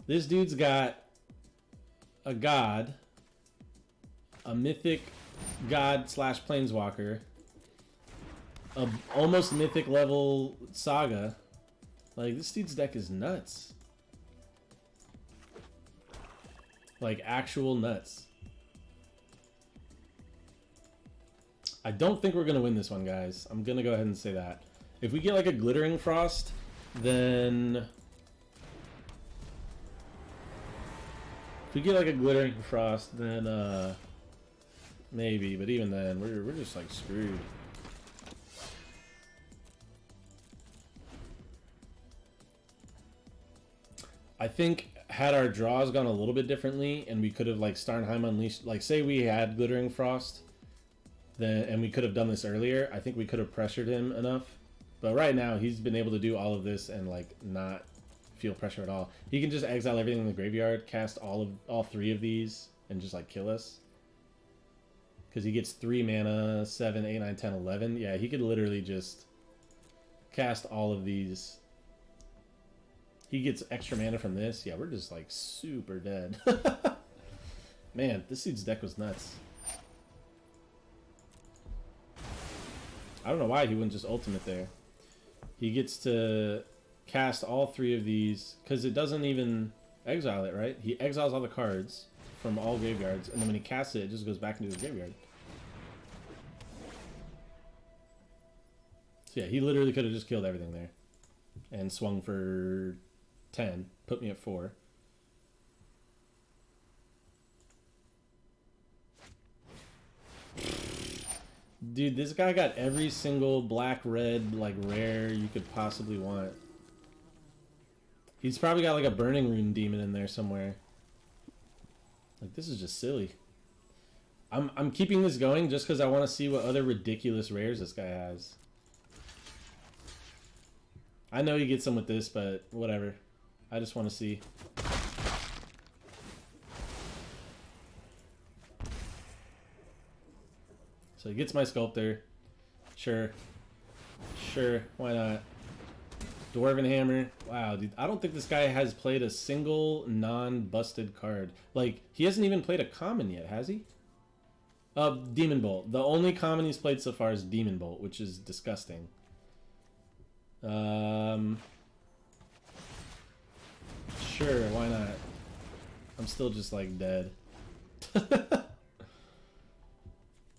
This dude's got a god, a mythic god / planeswalker, a almost mythic level saga. Like, this dude's deck is nuts. Like, actual nuts. I don't think we're going to win this one, guys. I'm going to go ahead and say that. If we get, like, a Glittering Frost, then... If we get, like, a Glittering Frost, then, maybe. But even then, we're just, like, screwed. I think... Had our draws gone a little bit differently, and we could have, like, Starnheim Unleashed, like, say we had Glittering Frost, then, and we could have done this earlier, I think we could have pressured him enough. But right now, he's been able to do all of this and, like, not feel pressure at all. He can just exile everything in the graveyard, cast all 3 of these, and just, like, kill us. Because he gets 3 mana, 7, 8, 9, 10, 11. Yeah, he could literally just cast all of these. He gets extra mana from this. Yeah, we're just, like, super dead. Man, this dude's deck was nuts. I don't know why he wouldn't just ultimate there. He gets to cast all 3 of these, because it doesn't even exile it, right? He exiles all the cards from all graveyards, and then when he casts it, it just goes back into his graveyard. So yeah, he literally could have just killed everything there. And swung for... 10, put me at 4. Dude, this guy got every single black, red, like, rare you could possibly want. He's probably got, like, a Burning Rune demon in there somewhere. Like, this is just silly. I'm keeping this going just because I want to see what other ridiculous rares this guy has. I know he gets some with this, but whatever. I just want to see. So he gets my Sculptor. Sure. Sure, why not? Dwarven Hammer. Wow, dude. I don't think this guy has played a single non-busted card. Like, he hasn't even played a common yet, has he? Demon Bolt. The only common he's played so far is Demon Bolt, which is disgusting. Sure, why not? I'm still just, like, dead.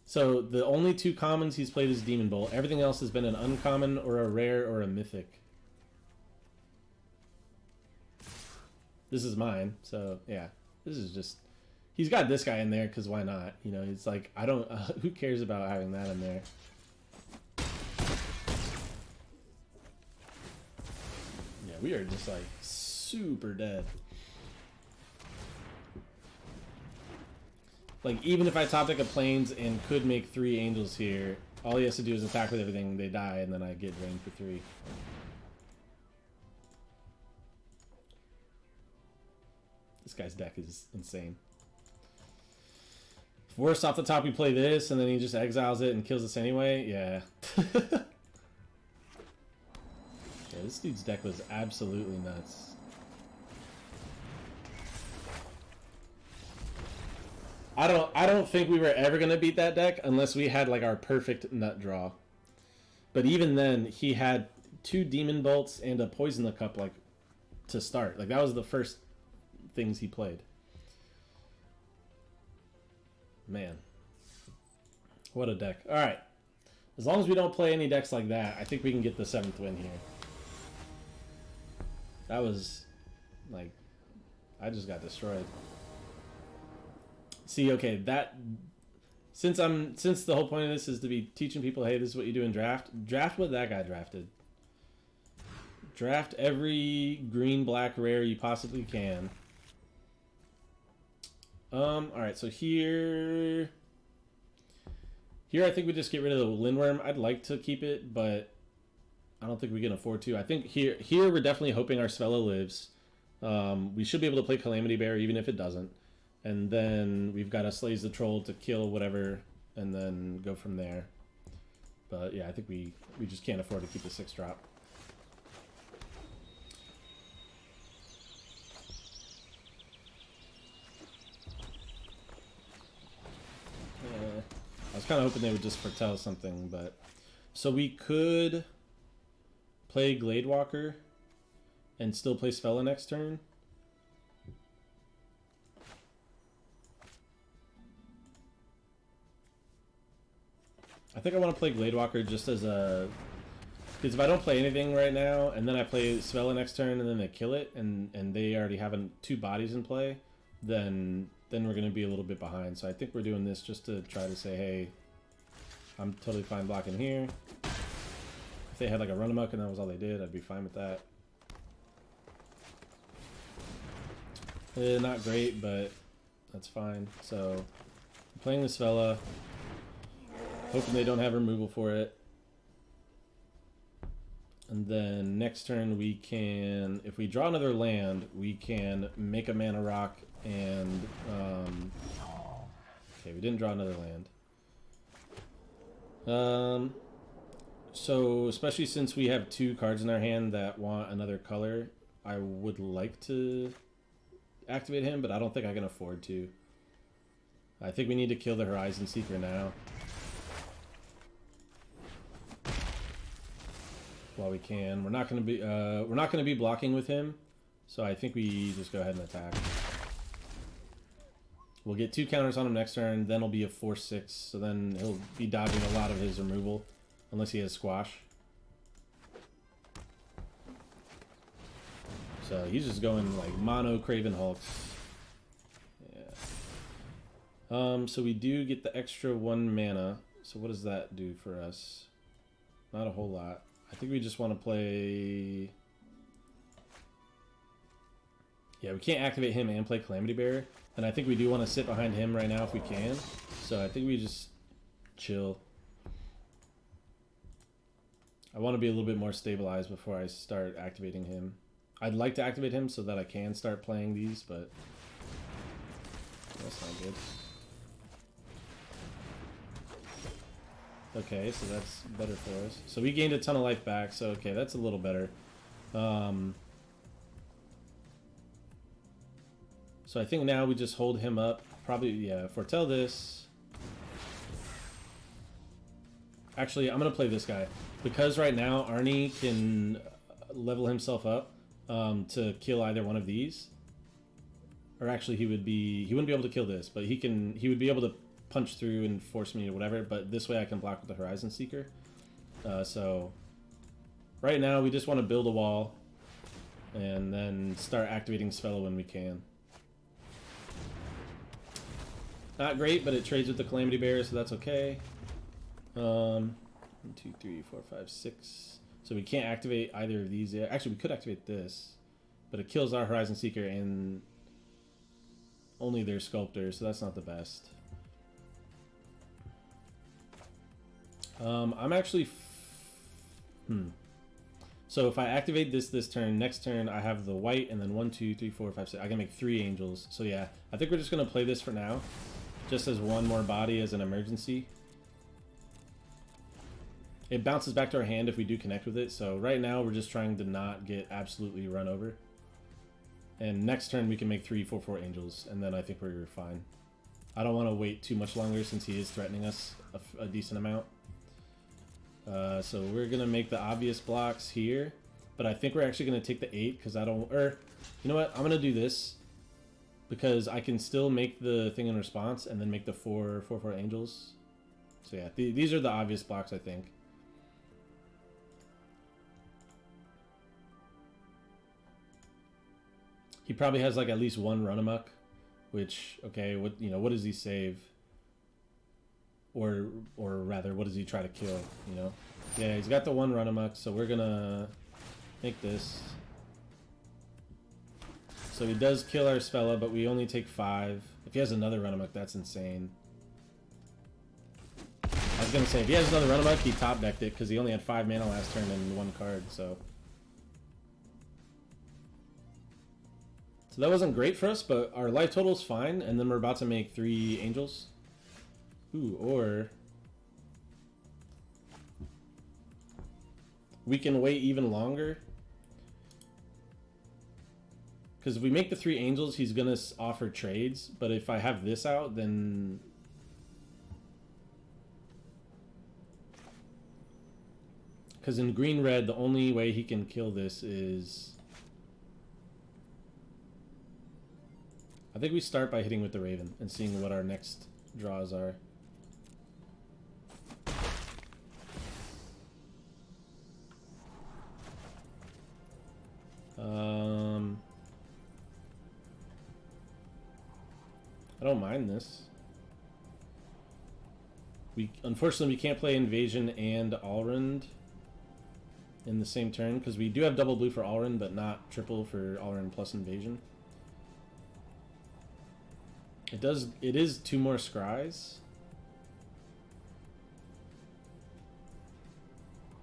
So, the only two commons he's played is Demon Bolt. Everything else has been an uncommon or a rare or a mythic. This is mine, so, yeah. This is just... He's got this guy in there, because why not? You know, it's like, I don't... who cares about having that in there? Yeah, we are just, like, super dead. Like, even if I top deck a Plains and could make 3 Angels here, all he has to do is attack with everything, they die, and then I get drained for 3. This guy's deck is insane. Worst off the top, we play this, and then he just exiles it and kills us anyway. Yeah. Yeah, this dude's deck was absolutely nuts. I don't think we were ever gonna beat that deck unless we had like our perfect nut draw. But even then, he had 2 Demon Bolts and a Poison the Cup like to start. Like that was the first things he played. Man, what a deck! All right, as long as we don't play any decks like that, I think we can get the 7th win here. That was like, I just got destroyed. See, okay, that since the whole point of this is to be teaching people, hey, this is what you do in draft. Draft what that guy drafted. Draft every green, black, rare you possibly can. All right, so here I think we just get rid of the Lindworm. I'd like to keep it, but I don't think we can afford to. I think here we're definitely hoping our Svella lives. We should be able to play Calamity Bear even if it doesn't. And then we've got to Slays the Troll to kill whatever, and then go from there. But yeah, I think we just can't afford to keep the 6-drop. I was kind of hoping they would just foretell something, but... So we could play Gladewalker and still play Svella next turn. I think I want to play Gladewalker just as a... Because if I don't play anything right now, and then I play Svella next turn, and then they kill it, and they already have 2 bodies in play, then we're going to be a little bit behind. So I think we're doing this just to try to say, hey, I'm totally fine blocking here. If they had like a run amok and that was all they did, I'd be fine with that. Not great, but that's fine. So I'm playing the Svella. Hoping they don't have removal for it. And then next turn we can, if we draw another land, we can make a mana rock and, okay, we didn't draw another land. So especially since we have 2 cards in our hand that want another color, I would like to activate him, but I don't think I can afford to. I think we need to kill the Horizon Seeker now. While we can. We're not going to be blocking with him, so I think we just go ahead and attack. We'll get 2 counters on him next turn, then it'll be a 4/6, so then he'll be dodging a lot of his removal, unless he has Squash. So he's just going like mono Craven Hulks. Yeah. So we do get the extra 1 mana. So what does that do for us? Not a whole lot. I think we just want to play... Yeah, we can't activate him and play Calamity Bearer. And I think we do want to sit behind him right now if we can. So I think we just chill. I want to be a little bit more stabilized before I start activating him. I'd like to activate him so that I can start playing these, but that's not good. Okay, so that's better for us. So we gained a ton of life back, so okay, that's a little better. So I think now we just hold him up. Probably, yeah, foretell this. Actually, I'm going to play this guy. Because right now Arnie can level himself up to kill either one of these. Or actually he wouldn't be able to kill this, but he would be able to punch through and force me or whatever, but this way I can block with the Horizon Seeker. So right now we just want to build a wall and then start activating Spell when we can. Not great, but it trades with the Calamity Bearer, so that's okay. 1, 2, 3, 4, 5, 6. So we can't activate either of these yet. Actually, we could activate this, but it kills our Horizon Seeker and only their Sculptor, so that's not the best. I'm actually... So if I activate this turn, next turn I have the white, and then 1, 2, 3, 4, 5, 6. I can make 3 angels. So yeah, I think we're just going to play this for now, just as one more body as an emergency. It bounces back to our hand if we do connect with it, so right now we're just trying to not get absolutely run over. And next turn we can make 3, 4, 4 angels, and then I think we're fine. I don't want to wait too much longer since he is threatening us a decent amount. So we're going to make the obvious blocks here, but I think we're actually going to take the 8 because I don't... Or, you know what? I'm going to do this because I can still make the thing in response and then make the 4, 4, 4 angels. So yeah, these are the obvious blocks, I think. He probably has like at least one run amok, which, okay, what does he save? Or rather, what does he try to kill, you know? Yeah, he's got the one run amok, so we're gonna make this. So he does kill our Spella, but we only take 5. If he has another run amok, that's insane. I was gonna say, if he has another run amok, he top decked it, because he only had 5 mana last turn and 1 card, so... So that wasn't great for us, but our life total is fine, and then we're about to make 3 angels. Ooh, or... we can wait even longer. Because if we make the 3 angels, he's going to offer trades, but if I have this out, then... Because in green-red, the only way he can kill this is... I think we start by hitting with the Raven and seeing what our next draws are. I don't mind this. Unfortunately, we can't play Invasion and Alrund in the same turn, because we do have double blue for Alrund, but not triple for Alrund plus Invasion. It is 2 more scries.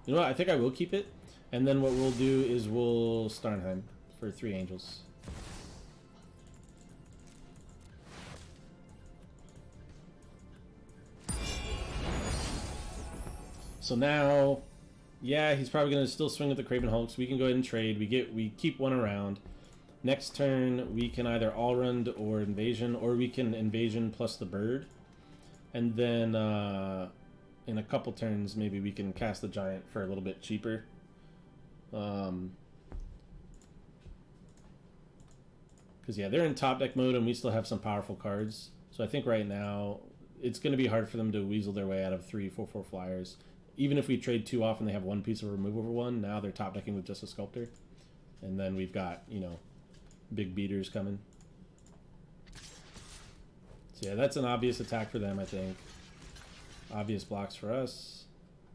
You know what? I think I will keep it. And then what we'll do is we'll Starnheim for 3 angels. So now, yeah, he's probably going to still swing with the Craven Hulks. We can go ahead and trade. We keep 1 around. Next turn, we can either Alrund or Invasion, or we can Invasion plus the bird. And then in a couple turns, maybe we can cast the Giant for a little bit cheaper. Because, yeah, they're in top deck mode, and we still have some powerful cards. So I think right now, it's going to be hard for them to weasel their way out of 3, 4, 4 flyers. Even if we trade 2 off and they have 1 piece of remove over 1, now they're top decking with just a Sculptor. And then we've got, you know, big beaters coming. So yeah, that's an obvious attack for them, I think. obvious blocks for us.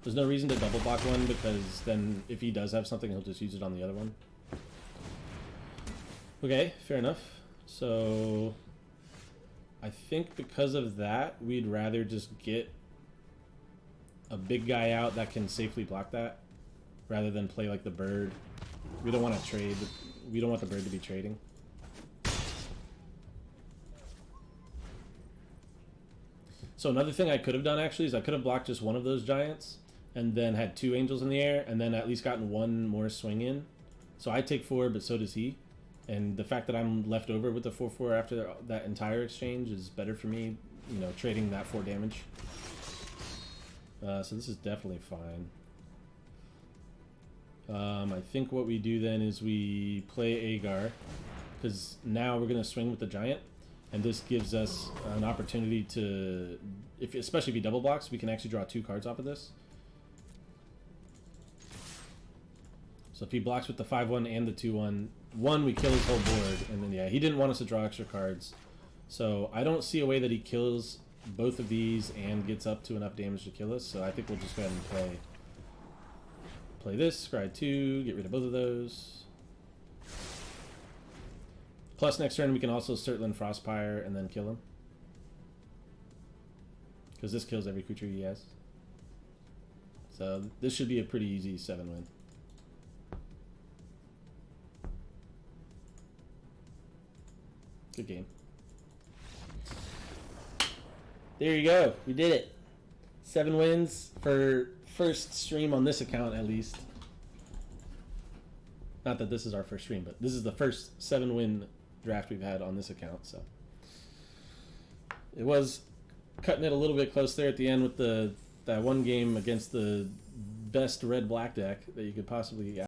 There's no reason to double block one, because then if he does have something, he'll just use it on the other one. Okay, fair enough. So I think because of that, we'd rather just get a big guy out that can safely block that, rather than play like the bird. We don't want to trade. We don't want the bird to be trading. So another thing I could have done actually is I could have blocked just one of those giants and then had 2 angels in the air and then at least gotten 1 more swing in. So I take 4, but so does he. And the fact that I'm left over with the 4/4 after that entire exchange is better for me, you know, trading that 4 damage. So this is definitely fine. I think what we do then is we play Agar, because now we're going to swing with the giant, and this gives us an opportunity to, especially if he double blocks, we can actually draw 2 cards off of this. So if he blocks with the 5/1 and the 2/1, we kill his whole board, and then yeah, he didn't want us to draw extra cards. So I don't see a way that he kills both of these and gets up to enough damage to kill us, so I think we'll just go ahead and play this, scry 2, get rid of both of those. Plus next turn we can also Surtland Frostpire and then kill him, because this kills every creature he has. So this should be a pretty easy 7-win. Good game. There you go. We did it. 7 wins for first stream on this account, at least. Not that this is our first stream, but this is the first 7-win draft we've had on this account. So it was cutting it a little bit close there at the end with that one game against the best red-black deck that you could possibly